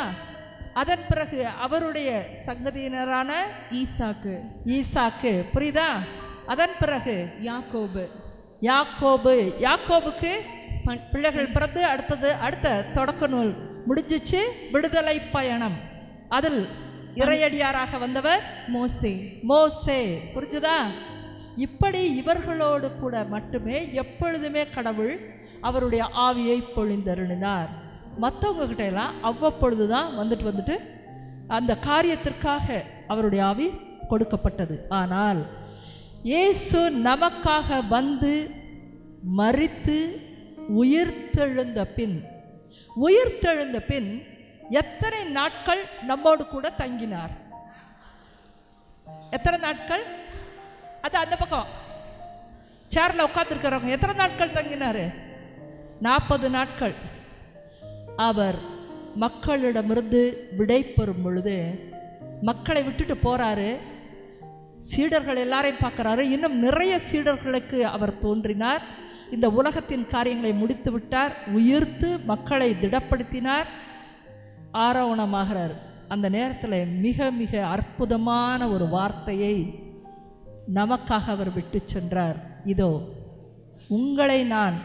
அதன் பிறகு அவருடைய சங்கதியினரான ஈசாக்கு. புரியுதா? அதன் பிறகு யாக்கோபுக்கு பிள்ளைகள் பிறந்து அடுத்த தொடக்க நூல் முடிஞ்சிச்சு, விடுதலை பயணம். அதில் இறையடியாராக வந்தவர் மோசே. புரிஞ்சுதா? இப்படி இவர்களோடு கூட மட்டுமே எப்பொழுதுமே கடவுள் அவருடைய ஆவியை பொழிந்தருளினார். மற்றவங்க கிட்ட எல்லாம் அவ்வப்பொழுது தான் வந்துட்டு அந்த காரியத்திற்காக அவருடைய ஆவி கொடுக்கப்பட்டது. ஆனால் இயேசு நமக்காக வந்து மரித்து உயிர்த்தெழுந்த பின் எத்தனை நாட்கள் நம்மோடு கூட தங்கினார்? எத்தனை நாட்கள்? அது அந்த பக்கம் சேர்ல உட்கார்ந்துருக்கிறவங்க எத்தனை நாட்கள் தங்கினார்? 40 நாட்கள். அவர் மக்களிடமிருந்து விடை பெறும் பொழுது மக்களை விட்டுட்டு போறாரு. சீடர்கள் எல்லாரையும் பார்க்குறாரு. இன்னும் நிறைய சீடர்களுக்கு அவர் தோன்றினார். இந்த உலகத்தின் காரியங்களை முடித்து விட்டார், உயிர்த்து மக்களை திடப்படுத்தினார், ஆரோகணமாகிறார். அந்த நேரத்தில் மிக மிக அற்புதமான ஒரு வார்த்தையை நமக்காக அவர் விட்டு சென்றார். இதோ உங்களை நான்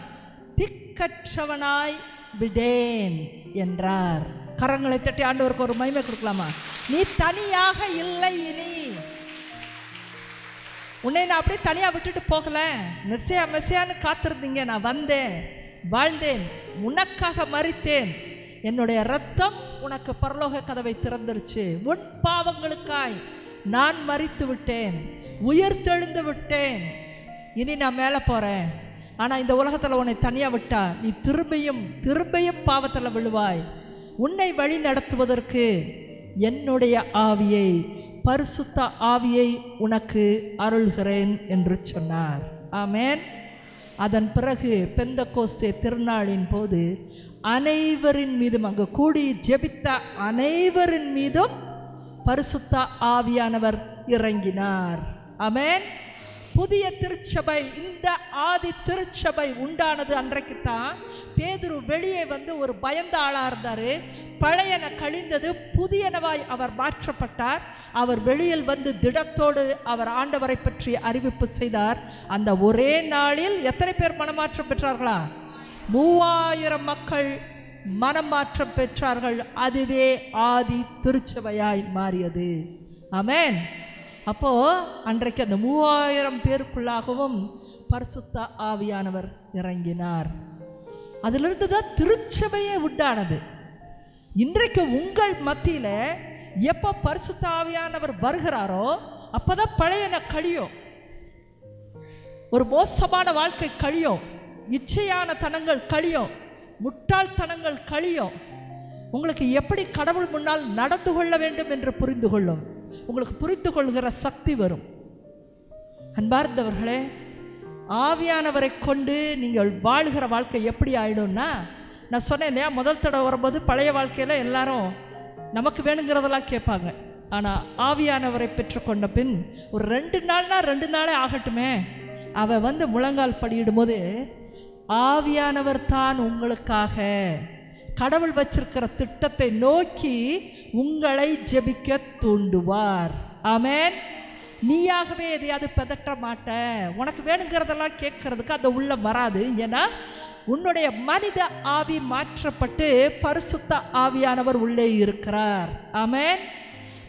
திக்கற்றவனாய் விடேன் என்றார். கரங்களை தட்டி ஆண்டவருக்கு ஒரு மகிமை கொடுக்கலாமா? நீ தனியாக இல்லை, இனி உன்னை நான் அப்படியே தனியாக விட்டுட்டு போகல. மெஸ்ஸியா மெஸ்ஸியான்னு காத்திருந்தீங்க, நான் வந்தேன், வாழ்ந்தேன், உனக்காக மரித்தேன், என்னுடைய இரத்தம் உனக்கு பரலோக கதவை திறந்துருச்சு, உன் பாவங்களுக்காய் நான் மரித்து விட்டேன், உயிர் தெழுந்து விட்டேன், இனி நான் மேலே போகிறேன். ஆனால் இந்த உலகத்தில் உன்னை தனியாக விட்டா நீ திரும்பியும் பாவத்தில் விழுவாய். உன்னை வழி நடத்துவதற்கு என்னுடைய ஆவியை, பரிசுத்த ஆவியை உனக்கு அருள்கிறேன் என்று சொன்னார். ஆமென். அதன் பிறகு பெந்தெகோஸ்தே திருநாளின் போது அனைவரின் மீதும், அங்கு கூடி ஜெபித்த அனைவரின் மீதும் பரிசுத்த ஆவியானவர் இறங்கினார். ஆமென். புதிய திருச்சபை, இந்த ஆதி திருச்சபை உண்டானது அன்றைக்குத்தான். பேதுரு வெளியே வந்து ஒரு பயந்த ஆளாக இருந்தார். பழையன கழிந்தது, புதியனவாய் அவர் மாற்றப்பட்டார். அவர் வெளியில் வந்து திடத்தோடு அவர் ஆண்டவரை பற்றி அறிவிப்பு செய்தார். அந்த ஒரே நாளில் எத்தனை பேர் மனமாற்றம் பெற்றார்களா? 3000 மக்கள் மனமாற்றம் பெற்றார்கள். அதுவே ஆதி திருச்சபையாய் மாறியது. ஆமென். அப்போது அன்றைக்கு அந்த 3000 பேருக்குள்ளாகவும் பரிசுத்த ஆவியானவர் இறங்கினார். அதிலிருந்து தான் திருச்சபையே உண்டானது. இன்றைக்கு உங்கள் மத்தியில் எப்போ பரிசுத்த ஆவியானவர் வருகிறாரோ அப்போ தான் பழையன கழியும், ஒரு மோசமான வாழ்க்கை கழியும், இச்சையான தனங்கள் கழியும், முட்டாள்தனங்கள் கழியும். உங்களுக்கு எப்படி கடவுள் முன்னால் நடந்து கொள்ள வேண்டும் என்று புரிந்து கொள்ளும், உங்களுக்கு புரிந்து கொள்கிற சக்தி வரும். அன்பார்ந்தவர்களே, ஆவியானவரை கொண்டு நீங்கள் வாழ்கிற வாழ்க்கை எப்படி ஆயிடும்னா, நான் சொன்னேன் இல்லையா, முதல் தடவை வரும்போது பழைய வாழ்க்கையில் எல்லாரும் நமக்கு வேணுங்கிறதெல்லாம் கேட்பாங்க. ஆனால் ஆவியானவரை பெற்றுக்கொண்ட பின் ஒரு 2 நாள்னா 2 நாளே ஆகட்டுமே, அவள் வந்து முழங்கால் படியிடும்போது ஆவியானவர் தான் உங்களுக்காக கடவுள் வச்சிருக்கிற திட்டத்தை நோக்கி உங்களை ஜெபிக்க தூண்டுவார். ஆமென். நீயாகவே எதையாவது பதட்ட மாட்ட, உனக்கு வேணுங்கிறதெல்லாம் கேட்கறதுக்கு அந்த உள்ள வராது. ஏன்னா உன்னுடைய மனித ஆவி மாற்றப்பட்டு பரிசுத்த ஆவியானவர் உள்ளே இருக்கிறார். ஆமென்.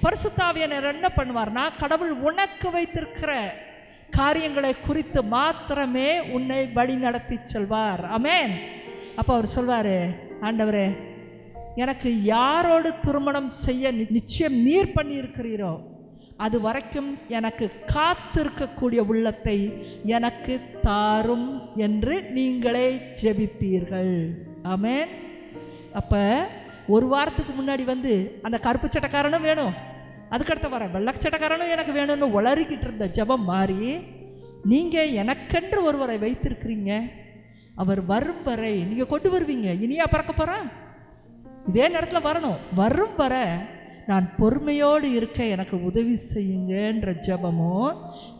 பரிசுத்த ஆவியானவர் என்ன பண்ணுவார்னா, கடவுள் உனக்கு வைத்திருக்கிற காரியங்களை குறித்து மாத்திரமே உன்னை வழி நடத்தி செல்வார். ஆமென். அப்போ அவர் சொல்வார், ஆண்டவரே, எனக்கு யாரோடு திருமணம் செய்ய நிச்சயம் நீர் பண்ணியிருக்கிறீரோ அது வரைக்கும் எனக்கு காத்திருக்கக்கூடிய உள்ளத்தை எனக்கு தாரும் என்று நீங்களே ஜெபிப்பீர்கள். ஆமென். அப்போ ஒரு வாரத்துக்கு முன்னாடி வந்து அந்த கருப்பு சட்டக்காரனும் வேணும், அதுக்கடுத்த வாரம் வெள்ளை சட்டக்காரனும் எனக்கு வேணும்னு உளறிக்கிட்டு இருந்த ஜெபம் மாறி, நீங்கள் எனக்கென்று ஒருவரை வைத்திருக்கிறீங்க, அவர் வரும் வரை நீங்கள் கொண்டு வருவீங்க, இனியா பறக்க போகிறான், இதே நேரத்தில் வரணும், வரும் வர நான் பொறுமையோடு இருக்க எனக்கு உதவி செய்யுங்கன்ற ஜெபமோ,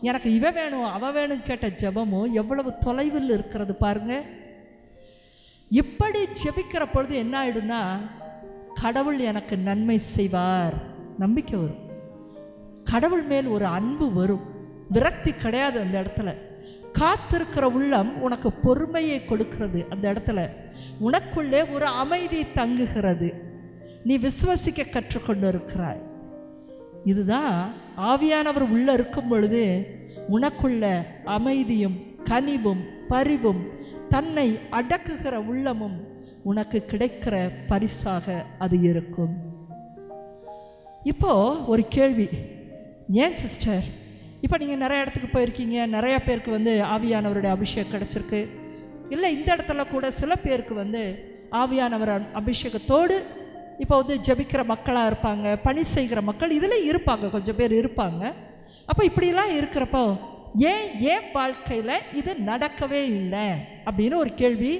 எனக்கு இவ வேணும் அவ வேணும் கேட்ட ஜெபமோ எவ்வளவு தொலைவில் இருக்கிறது பாருங்க. இப்படி ஜெபிக்கிற பொழுது என்ன ஆயிடும்னா, கடவுள் எனக்கு நன்மை செய்வார், நம்பிக்கை வரும், கடவுள் மேல் ஒரு அன்பு வரும், விரக்தி கிடையாது. அந்த இடத்துல காத்திருக்கிற உள்ளம் உனக்கு பொறுமையை கொடுக்கிறது. அந்த இடத்துல உனக்குள்ளே ஒரு அமைதி தங்குகிறது, நீ விசுவசிக்க கற்றுக்கொண்டு இருக்கிறாய். இதுதான் ஆவியானவர் உள்ள இருக்கும் பொழுது உனக்குள்ள அமைதியும் கனிவும் பரிவும் தன்னை அடக்குகிற உள்ளமும் உனக்கு கிடைக்கிற பரிசாக அது இருக்கும். இப்போ ஒரு கேள்வி, ஏன் சிஸ்டர், இப்போ நீங்கள் நிறைய இடத்துக்கு போயிருக்கீங்க, நிறையா பேருக்கு வந்து ஆவியானவருடைய அபிஷேகம் கிடச்சிருக்கு, இல்லை இந்த இடத்துல கூட சில பேருக்கு வந்து ஆவியானவர் அபிஷேகத்தோடு இப்போ வந்து ஜபிக்கிற மக்களாக இருப்பாங்க, பணி செய்கிற மக்கள் இதில் இருப்பாங்க, கொஞ்சம் பேர் இருப்பாங்க. அப்போ இப்படிலாம் இருக்கிறப்போ ஏன் வாழ்க்கையில் இது நடக்கவே இல்லை அப்படின்னு ஒரு கேள்வி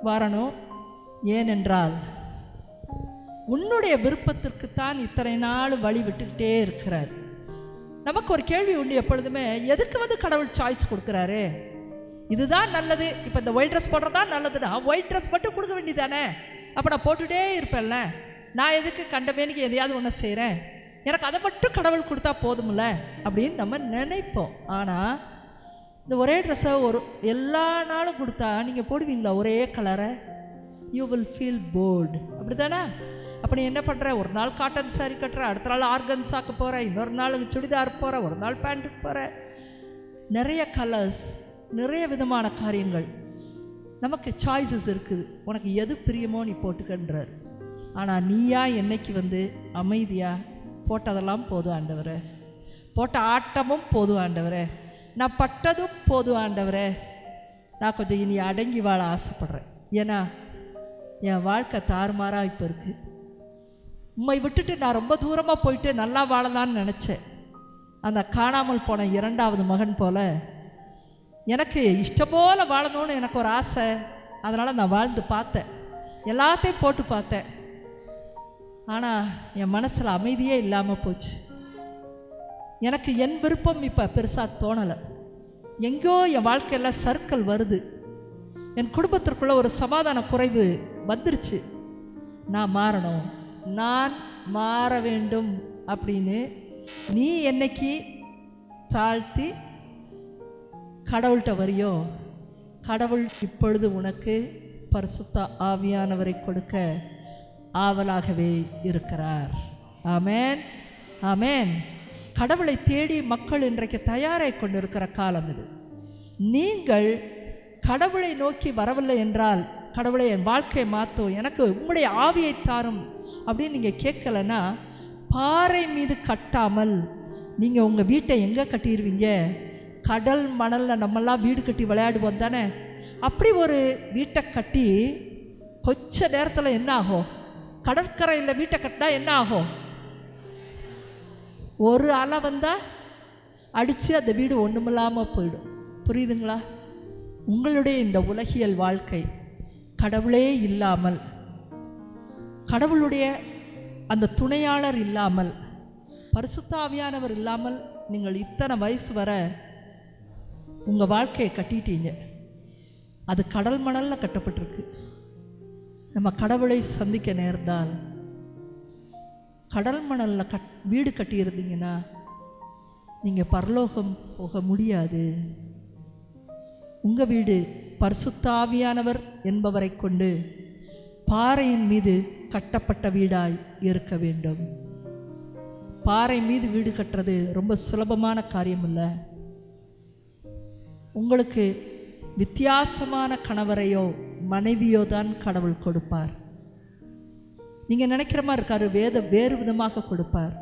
வரணும். ஏனென்றால் உன்னுடைய விருப்பத்திற்குத்தான் இத்தனை நாள் வழி விட்டுக்கிட்டே இருக்கிறார். நமக்கு ஒரு கேள்வி உண்டு எப்பொழுதுமே, எதுக்கு வந்து கடவுள் சாய்ஸ் கொடுக்குறாரு? இதுதான் நல்லது, இப்போ இந்த ஒயிட் ட்ரெஸ் போடுறதா நல்லதுன்னா ஒயிட் ட்ரெஸ் மட்டும் கொடுக்க வேண்டியதானே. அப்போ நான் போட்டுகிட்டே இருப்பேன்ல, நான் எதுக்கு கண்டமேனிக்கு எதையாவது ஒன்று செய்கிறேன், எனக்கு அதை மட்டும் கடவுள் கொடுத்தா போதும்ல அப்படின்னு நம்ம நினைப்போம். ஆனால் இந்த ஒரே ட்ரெஸ்ஸை எல்லா நாளும் கொடுத்தா நீங்கள் போடுவீங்களா ஒரே கலரை? யூ வில் ஃபீல் போர்டு, அப்படி தானே? அப்போ நீ என்ன பண்ணுற, ஒரு நாள் காட்டன் சாரி கட்டுற, அடுத்த நாள் ஆர்கன்ஸாக்கு போகிற, இன்னொரு நாள் சுடிதார் போகிற, ஒரு நாள் பேண்ட்டுக்கு போகிற. நிறைய கலர்ஸ், நிறைய விதமான காரியங்கள், நமக்கு சாய்ஸஸ் இருக்குது. உனக்கு எது பிரியமோ நீ போட்டுக்கன்றார். ஆனால் நீயா என்னைக்கு அமைதியாக போட்டதெல்லாம் போதும் ஆண்டவரே, போட்ட ஆட்டமும் போதும் ஆண்டவரே, நான் பட்டதும் போதும் ஆண்டவரே, நான் கொஞ்சம் இனி அடங்கி வாழ ஆசைப்படுறேன். ஏன்னா என் வாழ்க்கை தாறுமாறாக இப்போ இருக்குது. உம்மை விட்டுட்டு நான் ரொம்ப தூரமாக போயிட்டு நல்லா வாழலான்னு நினச்சேன். அந்த காணாமல் போன 2வது மகன் போல் எனக்கு இஷ்டம் போல் வாழணும்னு எனக்கு ஒரு ஆசை. அதனால் நான் வாழ்ந்து பார்த்தேன், எல்லாத்தையும் போட்டு பார்த்தேன். ஆனால் என் மனசில் அமைதியே இல்லாமல் போச்சு. எனக்கு என் விருப்பம் இப்போ பெருசாக தோணலை. எங்கோ என் வாழ்க்கையில் சர்க்கிள் வருது. என் குடும்பத்திற்குள்ளே ஒரு சமாதான குறைவு வந்துருச்சு. நான் மாறணும், நான் மாற வேண்டும் அப்படின்னு நீ என்னைக்கு தாழ்த்தி கடவுள்கிட்ட வரியோ, கடவுள் இப்பொழுது உனக்கு பரிசுத்த ஆவியானவரை கொடுக்க ஆவலாகவே இருக்கிறார். ஆமேன், ஆமேன். கடவுளை தேடி மக்கள் இன்றைக்கு தயாராக கொண்டிருக்கிற காலம் இது. நீங்கள் கடவுளை நோக்கி வரவில்லை என்றால், கடவுளை என் வாழ்க்கையை மாற்றும், எனக்கு உம்முடைய ஆவியை தாரும் அப்படின்னு நீங்கள் கேட்கலன்னா, பாறை மீது கட்டாமல் நீங்கள் உங்கள் வீட்டை எங்கே கட்டிடுவீங்க? கடல் மணலில் நம்மெல்லாம் வீடு கட்டி விளையாடுவோம் தானே. அப்படி ஒரு வீட்டை கட்டி கொஞ்ச நேரத்தில் என்ன ஆகும்? கடற்கரையில் வீட்டை கட்டினா என்ன ஆகும்? ஒரு அலை வந்தால் அடித்து அந்த வீடு ஒன்றுமில்லாமல் போயிடும். புரியுதுங்களா? உங்களுடைய இந்த உலகியல் வாழ்க்கை கடவுளே இல்லாமல், கடவுளுடைய அந்த துணையாளர் இல்லாமல், பரிசுத்த ஆவியானவர் இல்லாமல் நீங்கள் இத்தனை வயசு வர உங்கள் வாழ்க்கையை கட்டிட்டீங்க. அது கடல் மணலில் கட்டப்பட்டிருக்கு. நம்ம கடவுளை சந்திக்க நேர்ந்தால், கடல் மணலில் வீடு கட்டியிருந்தீங்கன்னா நீங்கள் பரலோகம் போக முடியாது. உங்கள் வீடு பரிசுத்த ஆவியானவர் என்பவரை கொண்டு பாறையின் மீது கட்டப்பட்ட வீடாய் இருக்க வேண்டும். பாறை மீது வீடு கட்டுறது ரொம்ப சுலபமான காரியம் இல்லை. உங்களுக்கு வித்தியாசமான கணவரையோ மனைவியோ தான் கடவுள் கொடுப்பார். நீங்கள் நினைக்கிற மாதிரி இருக்காரு, வேறு விதமாக கொடுப்பார்.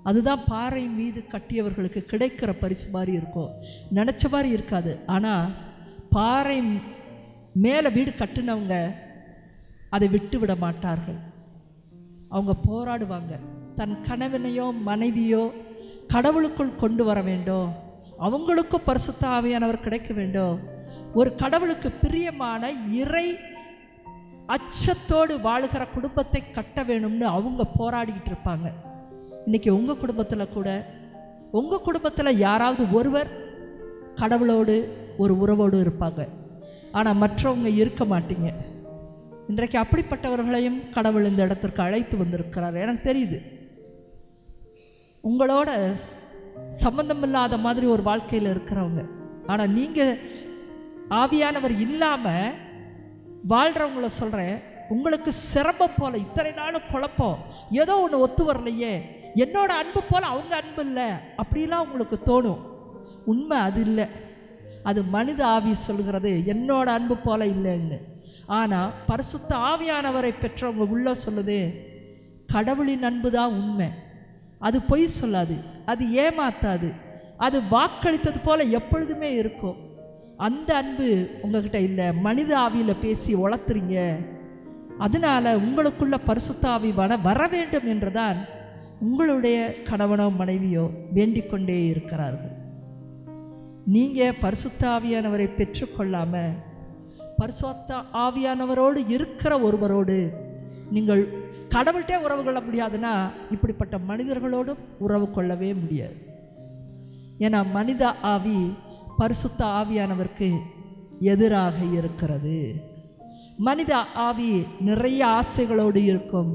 அதுதான் பாறை மீது கட்டியவர்களுக்கு கிடைக்கிற பரிசு மாதிரி இருக்கும். நினச்ச மாதிரி இருக்காது. ஆனால் பாறை மேலே வீடு கட்டினவங்க அதை விட்டு விட மாட்டார்கள். அவங்க போராடுவாங்க. தன் கணவனையோ மனைவியோ கடவுளுக்குள் கொண்டு வர வேண்டும், அவங்களுக்கும் பரிசுத்த ஆவியானவர் கிடைக்க வேண்டும். ஒரு கடவுளுக்கு பிரியமான இறை அச்சத்தோடு வாழுகிற குடும்பத்தை கட்ட வேணும்னு அவங்க போராடிக்கிட்டு இருப்பாங்க. இன்றைக்கி உங்கள் குடும்பத்தில் கூட, உங்கள் குடும்பத்தில் யாராவது ஒருவர் கடவுளோடு ஒரு உறவோடு இருப்பாங்க, ஆனால் மற்றவங்க இருக்க மாட்டீங்க. இன்றைக்கு அப்படிப்பட்டவர்களையும் கடவுள் இந்த இடத்திற்கு அழைத்து வந்திருக்கிறார். எனக்கு தெரியுது, உங்களோட சம்பந்தம் இல்லாத மாதிரி ஒரு வாழ்க்கையில் இருக்கிறவங்க, ஆனால் நீங்கள் ஆவியானவர் இல்லாமல் வாழ்கிறவங்கள சொல்கிறேன், உங்களுக்கு சிரமம் போல் இத்தனை நாளும் குழப்பம், ஏதோ ஒன்று ஒத்து வரலையே, என்னோட அன்பு போல் அவங்க அன்பு இல்லை அப்படிலாம் உங்களுக்கு தோணும். உண்மை அது இல்லை. அது மனித ஆவி சொல்கிறது என்னோட அன்பு போல் இல்லைன்னு. ஆனால் பரிசுத்த ஆவியானவரை பெற்றவங்க உள்ள சொல்லுது, கடவுளின் அன்பு தான் உண்மை. அது பொய் சொல்லாது, அது ஏமாத்தாது, அது வாக்களித்தது போல் எப்பொழுதுமே இருக்கும். அந்த அன்பு உங்ககிட்ட இல்லை. மனித ஆவியில் பேசி வளர்த்துறீங்க. அதனால் உங்களுக்குள்ள பரிசுத்த ஆவி வர வேண்டும் என்றுதான் உங்களுடைய கணவனோ மனைவியோ வேண்டிக் கொண்டே இருக்கிறார்கள். நீங்கள் பரிசுத்த ஆவியானவரை பெற்றுக்கொள்ளாமல் பரிசுத்த ஆவியானவரோடு இருக்கிற ஒருவரோடு நீங்கள் கடவுள்கிட்டே உறவு கொள்ள முடியாதுன்னா, இப்படிப்பட்ட மனிதர்களோடும் உறவு கொள்ளவே முடியாது. ஏன்னா மனித ஆவி பரிசுத்த ஆவியானவருக்கு எதிராக இருக்கிறது. மனித ஆவி நிறைய ஆசைகளோடு இருக்கும்.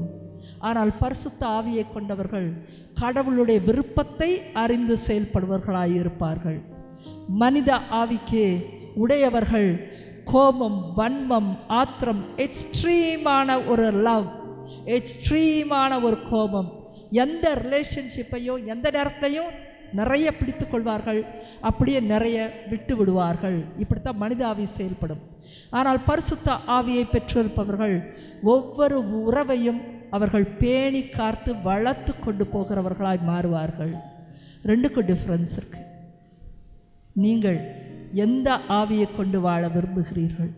ஆனால் பரிசுத்த ஆவியை கொண்டவர்கள் கடவுளுடைய விருப்பத்தை அறிந்து செயல்படுவர்களாயிருப்பார்கள். மனித ஆவிக்கு உடையவர்கள் கோபம், வன்மம், ஆத்திரம், எக்ஸ்ட்ரீமான ஒரு லவ், எக்ஸ்ட்ரீமான ஒரு கோபம், எந்த ரிலேஷன்ஷிப்பையும் எந்த நேரத்தையும் நிறைய பிடித்து கொள்வார்கள், அப்படியே நிறைய விட்டு விடுவார்கள். இப்படித்தான் மனித ஆவி செயல்படும். ஆனால் பரிசுத்த ஆவியை பெற்றிருப்பவர்கள் ஒவ்வொரு உறவையும் அவர்கள் பேணி காத்து வளர்த்து கொண்டு போகிறவர்களாய் மாறுவார்கள். ரெண்டுக்கும் டிஃப்ரென்ஸ் இருக்கு. நீங்கள் எந்த ஆவியை கொண்டு வாழ விரும்புகிறீர்கள்?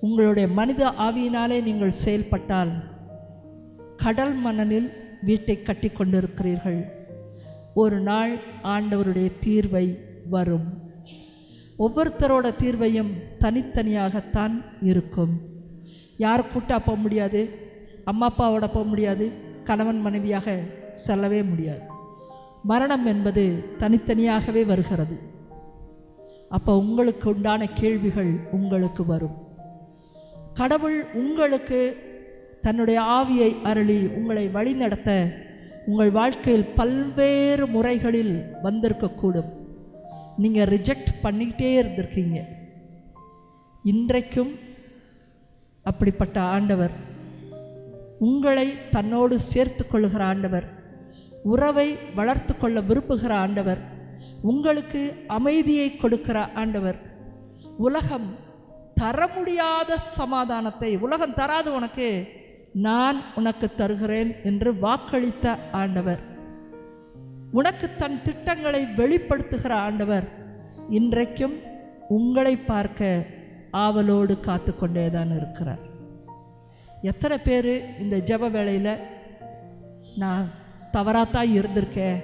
உங்களுடைய மனித ஆவியினாலே நீங்கள் செயல்பட்டால் கடல் மணலில் வீட்டை கட்டி கொண்டிருக்கிறீர்கள். ஒரு நாள் ஆண்டவருடைய தீர்வை வரும். ஒவ்வொருத்தரோட தீர்வையும் தனித்தனியாகத்தான் இருக்கும். யார் கூட்டா போக முடியாது, அம்மா அப்பாவோட போக முடியாது, கணவன் மனைவியாக செல்லவே முடியாது. மரணம் என்பது தனித்தனியாகவே வருகிறது. அப்போ உங்களுக்கு உண்டான கேள்விகள் உங்களுக்கு வரும். கடவுள் உங்களுக்கு தன்னுடைய ஆவியை அருளி உங்களை வழிநடத்த உங்கள் வாழ்க்கையில் பல்வேறு முறைகளில் வந்திருக்கக்கூடும். நீங்கள் ரிஜெக்ட் பண்ணிக்கிட்டே இருந்திருக்கீங்க. இன்றைக்கும் அப்படிப்பட்ட ஆண்டவர், உங்களை தன்னோடு சேர்த்து கொள்ளுகிற ஆண்டவர், உறவை வளர்த்து கொள்ள விரும்புகிற ஆண்டவர், உங்களுக்கு அமைதியை கொடுக்கிற ஆண்டவர், உலகம் தர முடியாத சமாதானத்தை, உலகம் தராது உனக்கு, நான் உனக்கு தருகிறேன் என்று வாக்களித்த ஆண்டவர், உனக்கு தன் திட்டங்களை வெளிப்படுத்துகிற ஆண்டவர் இன்றைக்கும் உங்களை பார்க்க ஆவலோடு காத்து கொண்டே தான் இருக்கிறார். எத்தனை பேர் இந்த ஜெப வேளையில் நான் தவறாத்தான் இருந்திருக்கேன்,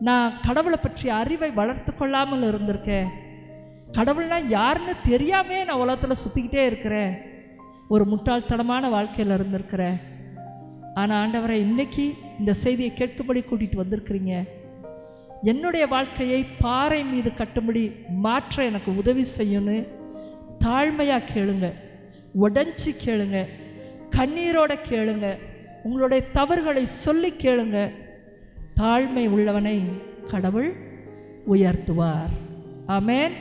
நான் கடவுளை பற்றிய அறிவை வளர்த்து கொள்ளாமல் இருந்திருக்கேன், கடவுள்னா யாருன்னு தெரியாமே நான் உலகத்தில் சுற்றிக்கிட்டே இருக்கிறேன், ஒரு முட்டாள்தனமான வாழ்க்கையில் இருந்திருக்கிறேன். ஆனால் ஆண்டவரை இன்னைக்கு இந்த செய்தியை கேட்கும்படி கூட்டிகிட்டு வந்திருக்கிறீங்க. என்னுடைய வாழ்க்கையை பாறை மீது கட்டும்படி மாற்ற எனக்கு உதவி செய்யணும்னு தாழ்மையாக கேளுங்க, உடஞ்சி கேளுங்க, கண்ணீரோட கேளுங்க, உங்களுடைய தவறுகளை சொல்லி கேளுங்க. தாழ்மை உள்ளவனை கடவுள் உயர்த்துவார். ஆமென்.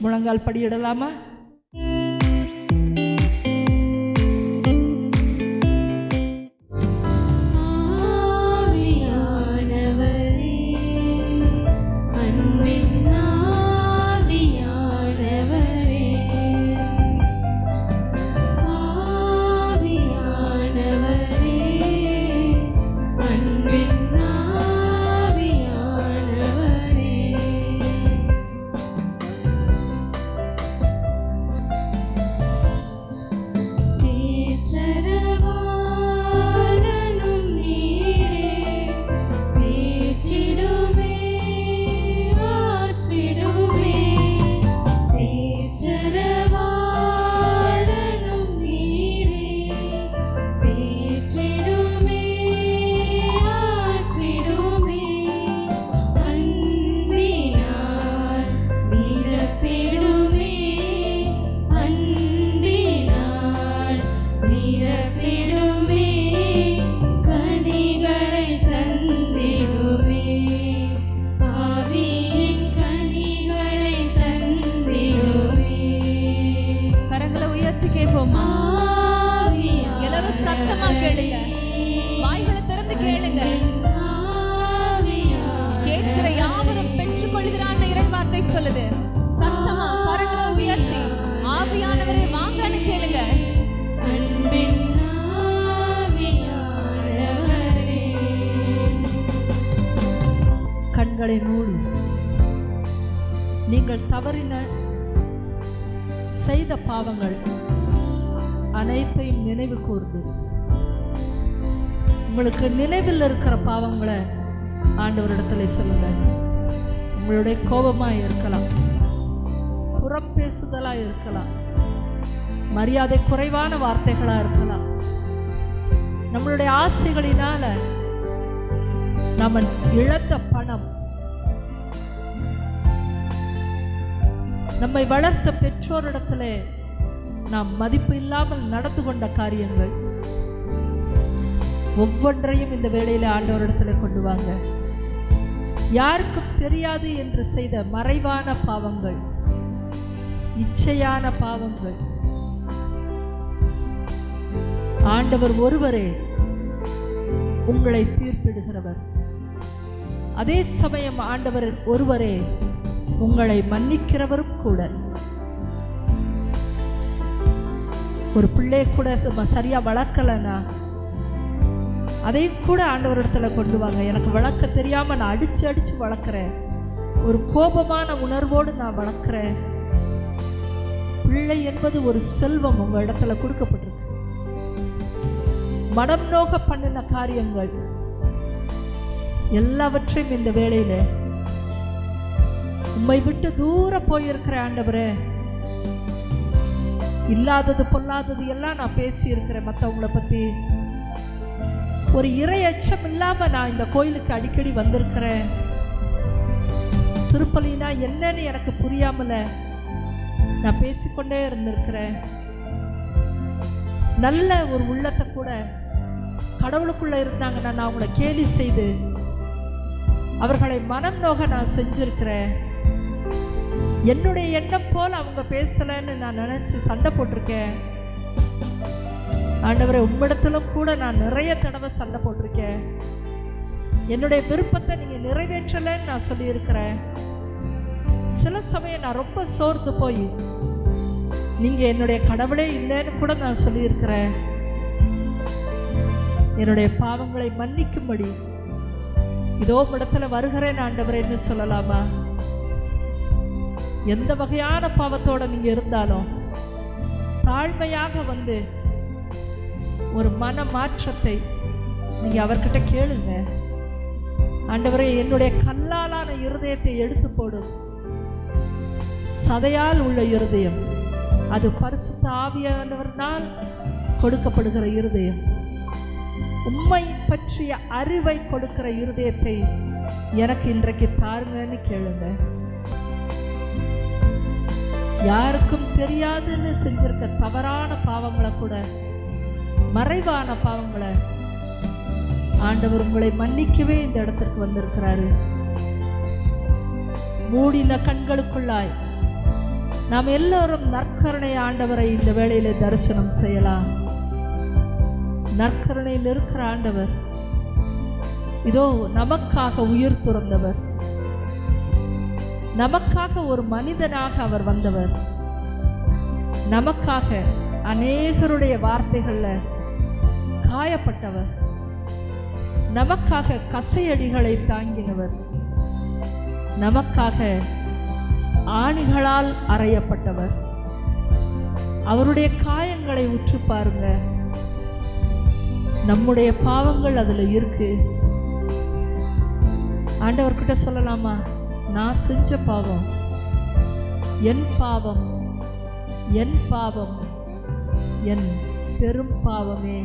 முழங்கால் படியிடலாமா? சத்தமா கேளுங்க, வாய்களை திறந்து கேளுங்க. கேட்கிற யாவரும் பெற்றுக் கொள்கிறான்னு இறைவார்த்தை சொல்லுது. சத்தமா கரங்களை உயர்த்தி ஆவியானவரே வாங்கன்னு கேளுங்க. கண்களை மூடி நீங்கள் தவறின செய்த பாவங்கள் அனைத்தையும் நினைவு கூர்ந்து, உங்களுக்கு நினைவில் இருக்கிற பாவங்களை ஆண்டவரிடத்துல சொல்லுங்க. உங்களுடைய கோபமாக இருக்கலாம், புறம் பேசுதலாக இருக்கலாம், மரியாதை குறைவான வார்த்தைகளாக இருக்கலாம், நம்மளுடைய ஆசைகளினால நம்ம இழந்த பணம், நம்மை வளர்த்த பெற்றோரிடத்துல நாம் மதிப்பு இல்லாமல் நடந்து கொண்ட காரியங்கள் ஒவ்வொன்றையும் இந்த வேளையில ஆண்டவரிடத்துல கொண்டு வாங்க. யாருக்கும் தெரியாது என்று செய்த மறைவான பாவங்கள், இச்சையான பாவங்கள், ஆண்டவர் ஒருவரே உங்களை தீர்ப்பிடுகிறவர். அதே சமயம் ஆண்டவர் ஒருவரே உங்களை மன்னிக்கிறவரும் கூட. ஒரு பிள்ளை கூட சரியா வளர்க்கலன்னா அதையும் கூட ஆண்டவரிடத்துல கொண்டு வாங்க. எனக்கு வளர்க்க தெரியாம நான் அடிச்சு வளர்க்குறேன், ஒரு கோபமான உணர்வோடு நான் வளர்க்குறேன். பிள்ளை என்பது ஒரு செல்வம் உங்க இடத்துல கொடுக்கப்பட்டிருக்கு. மனம் நோக பண்ணின காரியங்கள் எல்லாவற்றையும் இந்த வேளையில உம்மை விட்டு தூர போயிருக்கிற ஆண்டவரே, இல்லாதது பொல்லாதது எல்லாம் நான் பேசி இருக்கிறேன். மற்றவங்களை பத்தி ஒரு இறை அச்சம் இல்லாம நான் இந்த கோயிலுக்கு அடிக்கடி வந்திருக்கிறேன். திருப்பலினா என்னன்னு எனக்கு புரியாமல நான் பேசிக்கொண்டே இருந்திருக்கிறேன். நல்ல ஒரு உள்ளத்தை கூட கடவுளுக்குள்ள இருந்தாங்கன்னா நான் அவங்கள கேலி செய்து அவர்களை மனம் நோக நான் செஞ்சிருக்கிறேன். என்னுடைய எண்ணம் போல அவங்க பேசலன்னு நான் நினைச்சு சண்டை போட்டிருக்கேன். ஆண்டவரே, உம்மிடத்திலும் கூட நான் நிறைய தடவை சண்டை போட்டிருக்கேன். என்னுடைய விருப்பத்தை நீங்க நிறைவேற்றலைன்னு நான் சொல்லியிருக்கிறேன். சில சமயம் நான் ரொம்ப சோர்ந்து போய் நீங்க என்னுடைய கடவுளே இல்லைன்னு கூட நான் சொல்லியிருக்கிறேன். என்னுடைய பாவங்களை மன்னிக்கும்படி இதோ இடத்துல வருகிறேன் ஆண்டவரேன்னு சொல்லலாமா? எந்த வகையான பாவத்தோட நீங்க இருந்தாலும் தாழ்மையாக வந்து ஒரு மன மாற்றத்தை நீங்க அவர்கிட்ட கேளுங்க. ஆண்டவரே, என்னுடைய கல்லாலான இருதயத்தை எடுத்து போடும். சதையால் உள்ள இருதயம் அது பரிசுத்த ஆவியானவர்னால் கொடுக்கப்படுகிற இருதயம். உம்மை பற்றிய அறிவை கொடுக்கிற இருதயத்தை எனக்கு இன்றைக்கு தாருங்கன்னு கேளுங்க. யாருக்கும் தெரியாதுன்னு செஞ்சிருக்க தவறான பாவங்களை கூட, மறைவான பாவங்களை ஆண்டவர் உங்களை மன்னிக்கவே இந்த இடத்திற்கு வந்திருக்கிறாரு. மூடின கண்களுக்குள்ளாய் நாம் எல்லோரும் நற்கருணை ஆண்டவரை இந்த வேளையில தரிசனம் செய்யலாம். நற்கருணையில் இருக்கிற ஆண்டவர் இதோ நமக்காக உயிர் துறந்தவர், நமக்காக ஒரு மனிதனாக அவர் வந்தவர், நமக்காக அநேகருடைய வார்த்தைகள்ல காயப்பட்டவர், நமக்காக கசையடிகளை தாங்கினவர், நமக்காக ஆணிகளால் அறையப்பட்டவர். அவருடைய காயங்களை உற்று பாருங்க. நம்முடைய பாவங்கள் அதுல இருக்கு. ஆண்டவர்கிட்ட சொல்லலாமா? நான் செஞ்ச பாவம், என் பாவம், என் பாவம், என் பெரும் பாவமே.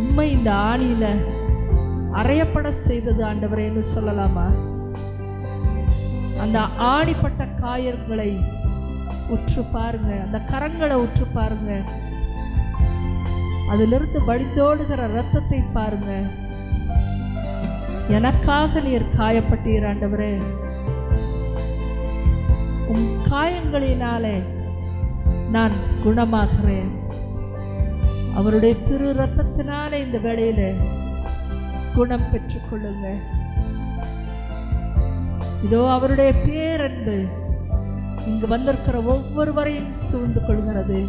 உம்மை இந்த ஆணியில அறையப்பட செய்தது ஆண்டவரேன்னு சொல்லலாமா? அந்த ஆணிப்பட்ட காயங்களை உற்று பாருங்க, அந்த கரங்களை உற்று பாருங்க, அதிலிருந்து வழிந்தோடுகிற இரத்தத்தை பாருங்க. எனக்காக நீர் காயப்பட்டீர் ஆண்டவரே. உம் காயங்களினாலே நான் குணமாகிறேன். அவருடைய திரு இரத்தத்தினாலே இந்த வேளையில குணம் பெற்றுக்கொள்ளுங்க. இதோ அவருடைய பேரன்பு இங்கு வந்திருக்கிற ஒவ்வொருவரையும் சூழ்ந்து கொள்கிறது.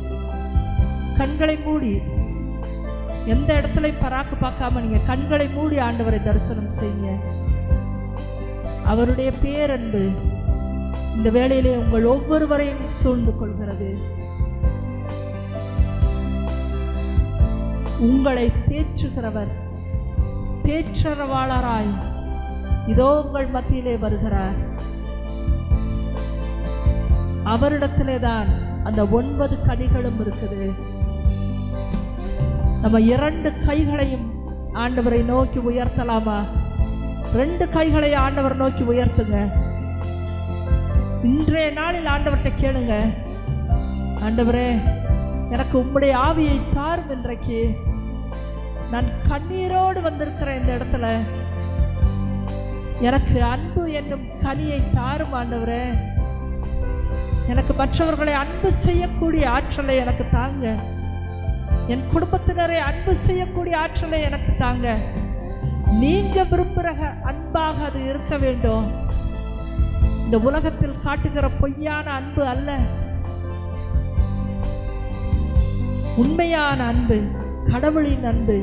கண்களை மூடி, எந்த இடத்துல பராக்கு பார்க்காம நீங்க கண்களை மூடி ஆண்டவரை தரிசனம் செய்யுங்க. அவருடைய பேரன்பு இந்த வேளையிலே உங்கள் ஒவ்வொருவரையும் சூழ்ந்து கொள்கிறது. உங்களை தேற்றுகிறவர், தேற்றரவாளராய் இதோ உங்கள் மத்தியிலே வருகிறார். அவரிடத்திலே தான் அந்த 9 கனிகளும் இருக்குது. நம்ம 2 கைகளையும் ஆண்டவரை நோக்கி உயர்த்தலாமா? 2 கைகளை ஆண்டவர் நோக்கி உயர்த்துங்க. இன்றைய நாளில் ஆண்டவர்கிட்ட கேளுங்க, ஆண்டவரே எனக்கு உம்முடைய ஆவியை தாரும். இன்றைக்கு நான் கண்ணீரோடு வந்திருக்கிறேன் இந்த இடத்துல, எனக்கு அன்பு என்னும் கனியை தாரும் ஆண்டவரே. எனக்கு மற்றவர்களை அன்பு செய்யக்கூடிய ஆற்றலை எனக்கு தாங்க. என் குடும்பத்தினரை அன்பு செய்யக்கூடிய ஆற்றலை எனக்கு தாங்க. நீங்க விரும்புகிற அன்பாக அது இருக்க வேண்டும். இந்த உலகத்தில் காட்டுகிற பொய்யான அன்பு அல்ல, உண்மையான அன்பு, கடவுளின் அன்பு.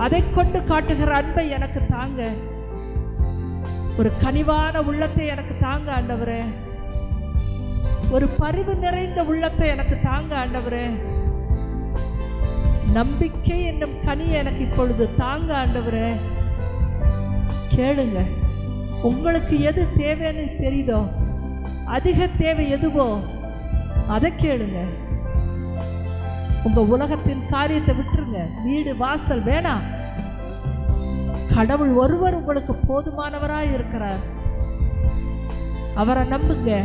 அதை கொண்டு காட்டுகிற அன்பை எனக்கு தாங்க. ஒரு கனிவான உள்ளத்தை எனக்கு தாங்க ஆண்டவரே. ஒரு பரிவு நிறைந்த உள்ளத்தை எனக்கு தாங்க ஆண்டவரே. நம்பிக்கை என்னும் கனியை எனக்கு இப்பொழுது தாங்க ஆண்டவரே. கேளுங்க, உங்களுக்கு எது தேவைன்னு தெரியுதோ, அதிக தேவை எதுவோ அதை கேளுங்க. உங்க உலகத்தின் காரியத்தை விட்டுருங்க, வீடு வாசல் வேணாம். கடவுள் ஒருவர் உங்களுக்கு போதுமானவராய் இருக்கிறார், அவரை நம்புங்க.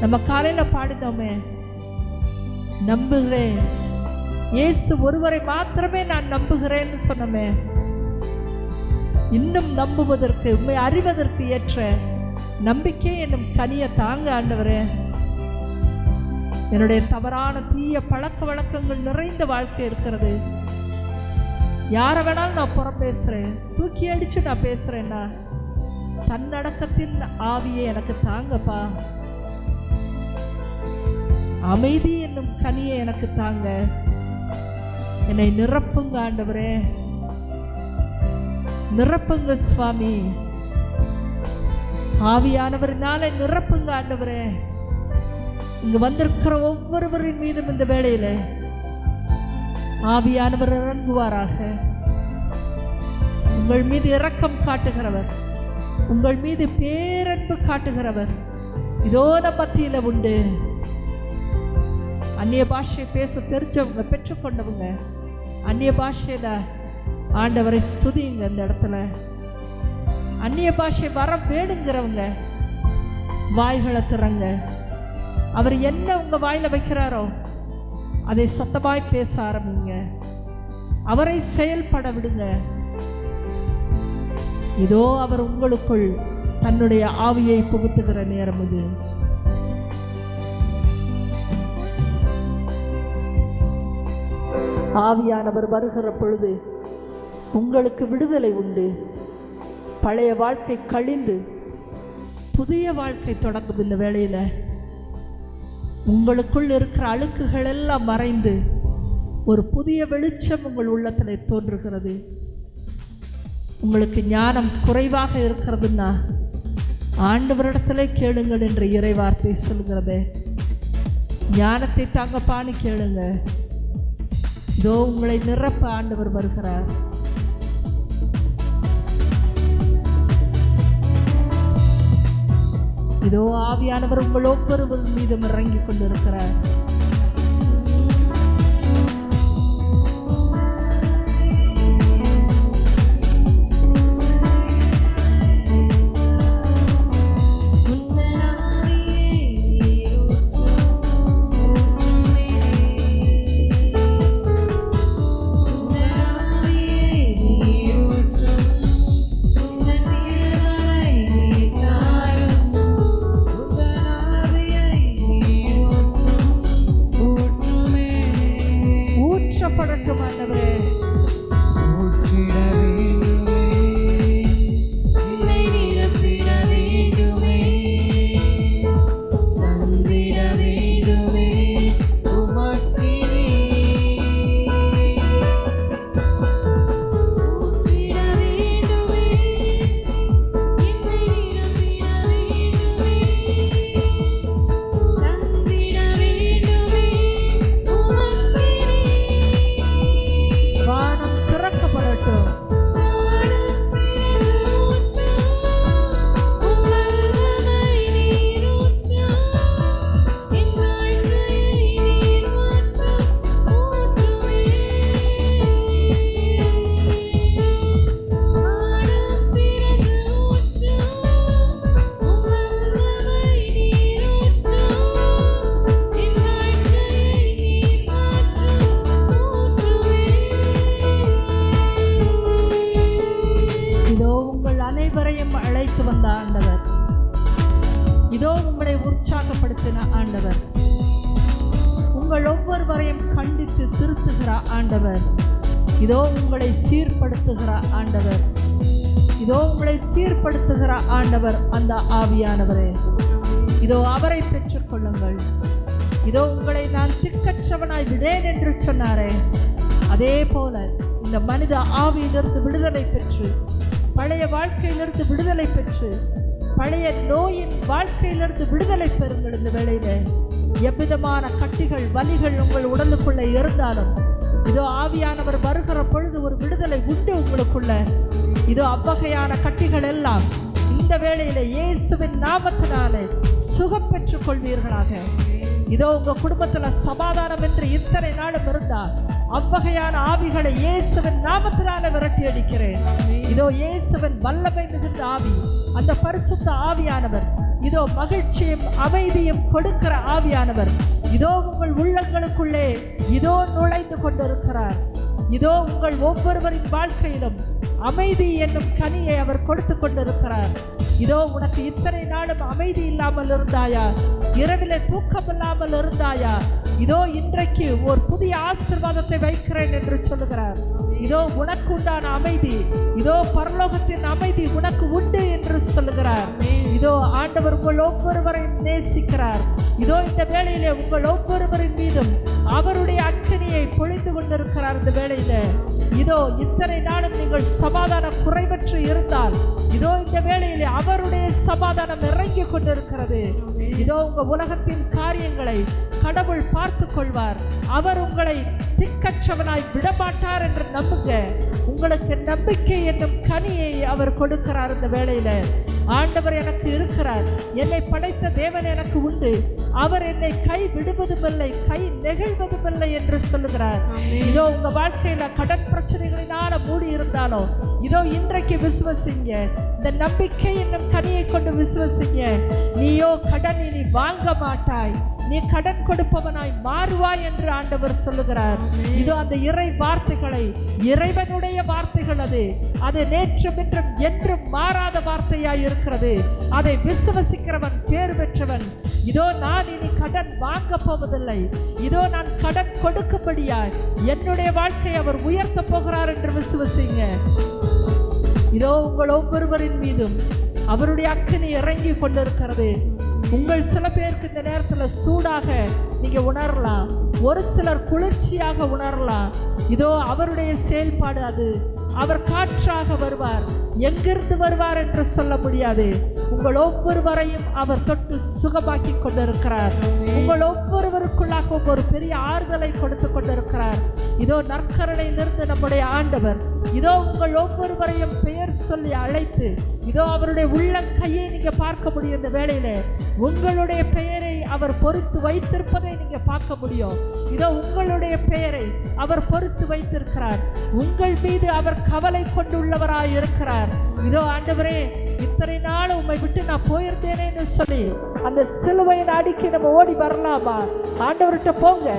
நம்ம காலையில பாடினோமே, நம்புகிறேன் இயேசு ஒருவரை மாத்திரமே நான் நம்புகிறேன்னு சொன்னோமே. இன்னும் நம்புவதற்கு, உண்மை அறிவதற்கு ஏற்ற நம்பிக்கை என்னும் கனியை தாங்க ஆண்டவரே. என்னுடைய தவறான தீய பழக்க வழக்கங்கள் நிறைந்த வாழ்க்கை இருக்கிறது. யாரை வேணாலும் நான் புறம் பேசுகிறேன், தூக்கி அடித்து நான் பேசுகிறேன்னா, தன்னடக்கத்தின் ஆவியை எனக்கு தாங்கப்பா. அமைதி என்னும் கனியை எனக்கு தாங்க. என்னை நிரப்புங்க ஆண்டவரே, நிரப்புங்க சுவாமி. ஆவியானவரினாலே நிரப்புங்க ஆண்டவரே. இங்கு வந்திருக்கிற ஒவ்வொருவரின் மீதும் இந்த வேளையில ஆவியானவர் இறங்குவாராக. உங்கள் மீது இரக்கம் காட்டுகிறவர், உங்கள் மீது பேரன்பு காட்டுகிறவர் இதோ நம் மத்தியில உண்டு. அந்நிய பாஷை பேச தெரிஞ்சவங்க, பெற்றுக்கொண்டவங்க, அந்நிய பாஷையில ஆண்டவரை ஸ்துதிங்க. இந்த இடத்துல அந்நிய பாஷை வர வேணுங்கிறவங்க வாய்களை திறங்க. அவர் என்ன உங்க வாயில வைக்கிறாரோ அதை சத்தமாய் பேச ஆரம்பிங்க. அவரை செயல்பட விடுங்க. இதோ அவர் உங்களுக்குள் தன்னுடைய ஆவியை புகுத்துகிற நேரம் இது. ஆவியானவர் வருகிற பொழுது உங்களுக்கு விடுதலை உண்டு. பழைய வாழ்க்கை கழிந்து புதிய வாழ்க்கை தொடங்கும். இந்த வேளையில் உங்களுக்குள் இருக்கிற அழுக்குகள் எல்லாம் மறைந்து ஒரு புதிய வெளிச்சம் உங்கள் உள்ளத்தில் தோன்றுகிறது. உங்களுக்கு ஞானம் குறைவாக இருக்கிறதுன்னா ஆண்டவரிடத்திலே கேளுங்கள் என்று இறைவார்த்தை சொல்கிறதே. ஞானத்தை தாங்கப்பான்னு கேளுங்க. இதோ உங்களை நிரப்ப ஆண்டவர் வருகிறார். இதோ ஆவியானவர் உங்கள் ஒவ்வொருவர் மீதும் இறங்கி கொண்டிருக்கிறார். ஒவ்வொருவரையும் கண்டித்து திருத்துகிற ஆண்டவர். இதோ உங்களை சீர்படுத்துகிற ஆண்டவர். இதோ உங்களை சீர்படுத்துகிற ஆண்டவர் அந்த ஆவியானவரே. இதோ அவரை பெற்றுக்கொள்ளுங்கள். இதோ உங்களை நான் திக்கற்றவனாய் விடேன் என்று சொன்னாரே, அதே போல இந்த மனித ஆவியிலிருந்து விடுதலை பெற்று, பழைய வாழ்க்கையிலிருந்து விடுதலை பெற்று, பழைய நோயின் வாழ்க்கையிலிருந்து விடுதலை பெறுங்கள். இந்த வேளையில எவ்விதமான கட்டிகள் வலிகள் உங்கள் உடலுக்குள்ளே இருந்தாலும் இதோ ஆவியானவர் வருகிற பொழுது ஒரு விடுதலை உண்டு உங்களுக்குள்ள. இதோ அவ்வகையான கட்டிகள் எல்லாம் இந்த வேளையில இயேசுவின் நாமத்தினாலே சுகம் பெற்றுக் கொள்வீர்களாக. இதோ உங்க குடும்பத்துல சமாதானம் என்று இத்தனை நாளும் இருந்தால் அவ்வகையான ஆவிகளை இயேசுவின் நாமத்தினாலே விரட்டி அடிக்கிறேன். இதோ இயேசுவின் வல்லமை மிகுந்த ஆவி, அந்த பரிசுத்த ஆவியானவர், இதோ மகிழ்ச்சியும் அமைதியும் கொடுக்கிற ஆவியானவர் இதோ உங்கள் உள்ளங்களுக்குள்ளே இதோ நுழைந்து கொண்டிருக்கிறார். இதோ உங்கள் ஒவ்வொருவரின் வாழ்க்கையிலும் அமைதி என்னும் கனியை அவர் கொடுத்து கொண்டிருக்கிறார். இதோ உனக்கு இத்தனை நாளும் அமைதி இல்லாமல் இருந்தாயா? இரவிலே தூக்கம் இல்லாமல் இருந்தாயா? இதோ இன்றைக்கு ஒரு புதிய ஆசீர்வாதத்தை வைக்கிறேன் என்று சொல்லுகிறார். இதோ உனக்கு உண்டான அமைதி, இதோ பரலோகத்தின் அமைதி உனக்கு உண்டு என்று சொல்லுகிறார். இதோ ஆண்டவர் உங்கள் ஒவ்வொருவரையும் நேசிக்கிறார். இதோ இந்த வேளையிலே உங்கள் ஒவ்வொருவரின் மீதும் அவருடைய அக்கினியை பொழிந்து கொண்டிருக்கிறார். இந்த வேளையில இதோ இத்தனை நாளும் நீங்கள் சமாதானம் குறைவற்று இருந்தால் இதோ இந்த வேளையிலே அவருடைய சமாதானம் இறங்கி கொண்டிருக்கிறது. இதோ உங்க உலகத்தின் காரியங்களை கடவுள் பார்த்து கொள்வார். அவர் உங்களை திக்கற்றவனாய் விடமாட்டார் என்று நம்புங்க. உங்களுக்கு நம்பிக்கை என்னும் கனியை அவர் கொடுக்கிறார். இந்த வேளையில ஆண்டவர் எனக்கு இருக்கிறார், என்னை படைத்த தேவன் எனக்கு உண்டு, அவர் என்னை கை விடுவதுமில்லை, கை நெகிழ்வதுமில்லை என்று சொல்லுகிறார். இதோ உங்க வாழ்க்கையில கடன் பிரச்சனைகளினால மூடி இருந்தாலும் இதோ இன்றைக்கு விசுவசிங்க. இந்த நம்பிக்கை என்னும் கனியை கொண்டு விசுவசிங்க. நீயோ கடன் இனி வாங்க மாட்டாய், நீ கடன் கொடுப்பவனாய் மாறுவாய் என்று ஆண்டவர் சொல்லுகிறார். இதோ அந்த இறை வார்த்தைகளை, இறைவனுடைய வார்த்தைகள் அது நேற்றும் இன்றும் என்றும் மாறாத வார்த்தையாய் இருக்கிறது. அதை விசுவசிக்கிறவன் பேர் பெற்றவன். இதோ நான் இனி கடன் வாங்க போவதில்லை, இதோ நான் கடன் கொடுக்கும்படியாய் என்னுடைய வாழ்க்கையை அவர் உயர்த்த போகிறார் என்று விசுவசிங்க. இதோ உங்கள் ஒவ்வொருவரின் மீதும் அவருடைய அக்கினி இறங்கி கொண்டிருக்கிறது. உங்கள் சில பேருக்கு இந்த நேரத்தில் சூடாக நீங்க உணரலாம், ஒரு சிலர் குளிர்ச்சியாக உணரலாம். இதோ அவருடைய செயல்பாடு அது. அவர் காற்றாக வருவார், எங்கிருந்து வருவார் என்று சொல்ல முடியாது. உங்கள் ஒவ்வொருவரையும் அவர் தொட்டு சுகமாக்கி கொண்டிருக்கிறார். உங்கள் ஒவ்வொருவருக்குள்ளாக ஒரு பெரிய ஆறுதலை கொடுத்து கொண்டிருக்கிறார். இதோ நற்கருணையிலிருந்து நம்முடைய ஆண்டவர் இதோ உங்கள் ஒவ்வொருவரையும் பெயர் சொல்லி அழைத்து இதோ அவருடைய உள்ளங்கையை நீங்க பார்க்க முடியும். இந்த வேளையில உங்களுடைய பெயரை அவர் பொறித்து வைத்திருப்பதை நீங்க பார்க்க முடியும். இதோ உங்களுடைய பெயரை அவர் பொறித்து வைத்திருக்கிறார். உங்கள் மீது அவர் கவலை கொண்டுள்ளவராய் இருக்கிறார். இதோ ஆண்டவரே, இத்தனை நாள் உம்மை விட்டு நான் போயிருந்தேனேன்னு சொல்லி அந்த சிலுவையின் அடிக்கு நம்ம ஓடி வரலாமா? ஆண்டவர்கிட்ட போங்க.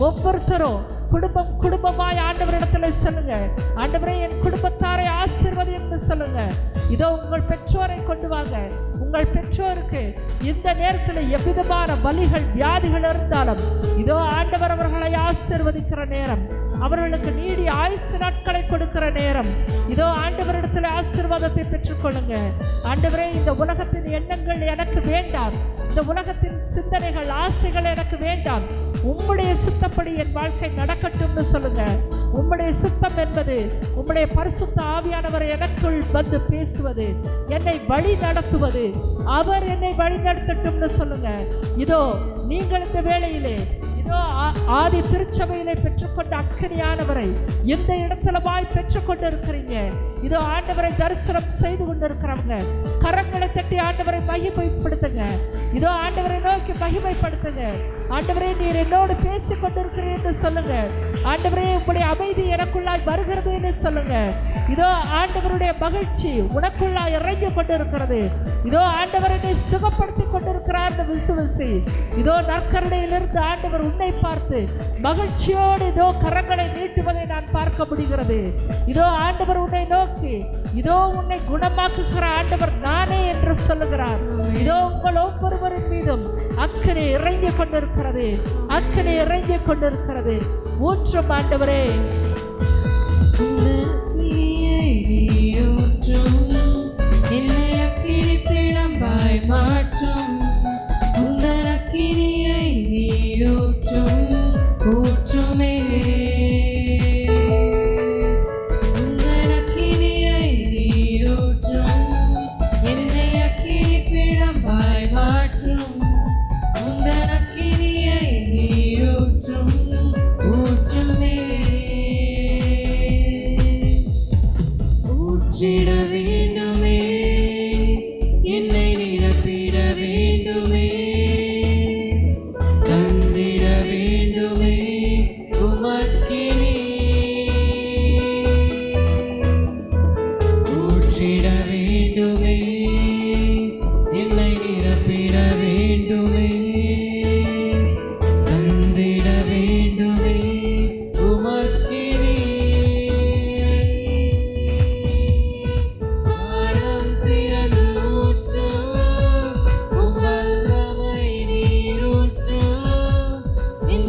ஒவ்வொருத்தரும் குடும்பம் குடும்பமாய் ஆண்டவரிடத்துல சொல்லுங்க, ஆண்டவரே என் குடும்பத்தாரை ஆசீர்வதி என்று சொல்லுங்க. இதோ உங்கள் பெற்றோரை கொண்டு வாங்க. உங்கள் பெற்றோருக்கு இந்த நேரத்தில் எவ்விதமான வலிகள் வியாதிகள் இருந்தாலும் இதோ ஆண்டவர் அவர்களை ஆசீர்வதிக்கிற நேரம், அவர்களுக்கு நீடி ஆயுசு நாட்களை கொடுக்கிற நேரம். இதோ ஆண்டவரிடத்தில் ஆசீர்வாதத்தை பெற்றுக்கொள்ளுங்க. ஆண்டவரே, இந்த உலகத்தின் எண்ணங்கள் எனக்கு வேண்டாம், இந்த உலகத்தின் சிந்தனைகள் ஆசைகள் எனக்கு வேண்டாம், உம்முடைய சுத்தப்படி என் வாழ்க்கை நடக்கட்டும்னு சொல்லுங்க. உம்முடைய சுத்தம் என்பது உம்முடைய பரிசுத்த ஆவியானவர் எனக்குள் வந்து பேசுவது, என்னை வழி நடத்துவது, அவர் என்னை வழி நடத்தட்டும்னு சொல்லுங்க. இதோ நீங்கள் இந்த வேளையிலே இதோ ஆதி திருச்சபையிலே பெற்றுக்கொண்ட அக்கினியானவரை இந்த இடத்துல வாய் பெற்றுக்கொண்டு இருக்கிறீங்க. இதோ ஆண்டவரை தரிசனம் செய்து கொண்டிருக்கிறவங்க கரங்களை தட்டி ஆண்டவரை மகிமைப்படுத்துங்க. இதோ ஆண்டவரை நோக்கி மகிமைப்படுத்துங்க. ஆண்டவரே, நீர் என்னோடு பேசிக் கொண்டிருக்கிறீர் என்று சொல்லுங்க. ஆண்டவரே, உங்களுடைய அமைதி எனக்குள்ளாய் வருகிறது என்று சொல்லுங்க. இதோ ஆண்டவருடைய மகிழ்ச்சி உனக்குள்ளாய் இறங்கி கொண்டிருக்கிறது. இதோ ஆண்டவரை நீ சுகப்படுத்தி கொண்டிருக்கிறார் என்று விசுவாசி. இதோ நற்கருணையிலிருந்து ஆண்டவர் உன்னை பார்த்து மகிழ்ச்சியோடு இதோ கரங்களை நீட்டுவதை நான் பார்க்க முடிகிறது. இதோ ஆண்டவர் உன்னை நோக்கி இதோ உன்னை குணமாக்குகிற ஆண்டவர் நானே என்று சொல்லுகிறார். இதோ உங்கள் ஒவ்வொருவரின் மீதும் அக்கனை இறைந்து கொண்டிருக்கிறது, அக்கனை இறைந்து கொண்டிருக்கிறது. ஊற்றும் ஆண்டவரே. என்னை அக்கினி பிழம்பாய் மாற்றும், உந்தன் அக்கினியை நீரூற்றும், ஊற்றுமே. உந்தன் அக்கினியை நீரூற்றும், என்னை அக்கினி பிழம்பாய் மாற்றும், உந்தன் அக்கினியை நீரூற்றும், ஊற்றுமே. ஊற்றிட வேண்டுமே, என்னை நிரப்பிட வேண்டுமே, தந்திட வேண்டுமே உமக்கினி. ஊற்றிட வேண்டுமே, என்னை நிரப்பிட வேண்டுமே, தந்திட வேண்டுமே உமக்கினி. வானம் திறந்து ஊற்று, உம் வல்லமை நீரூற்று, என்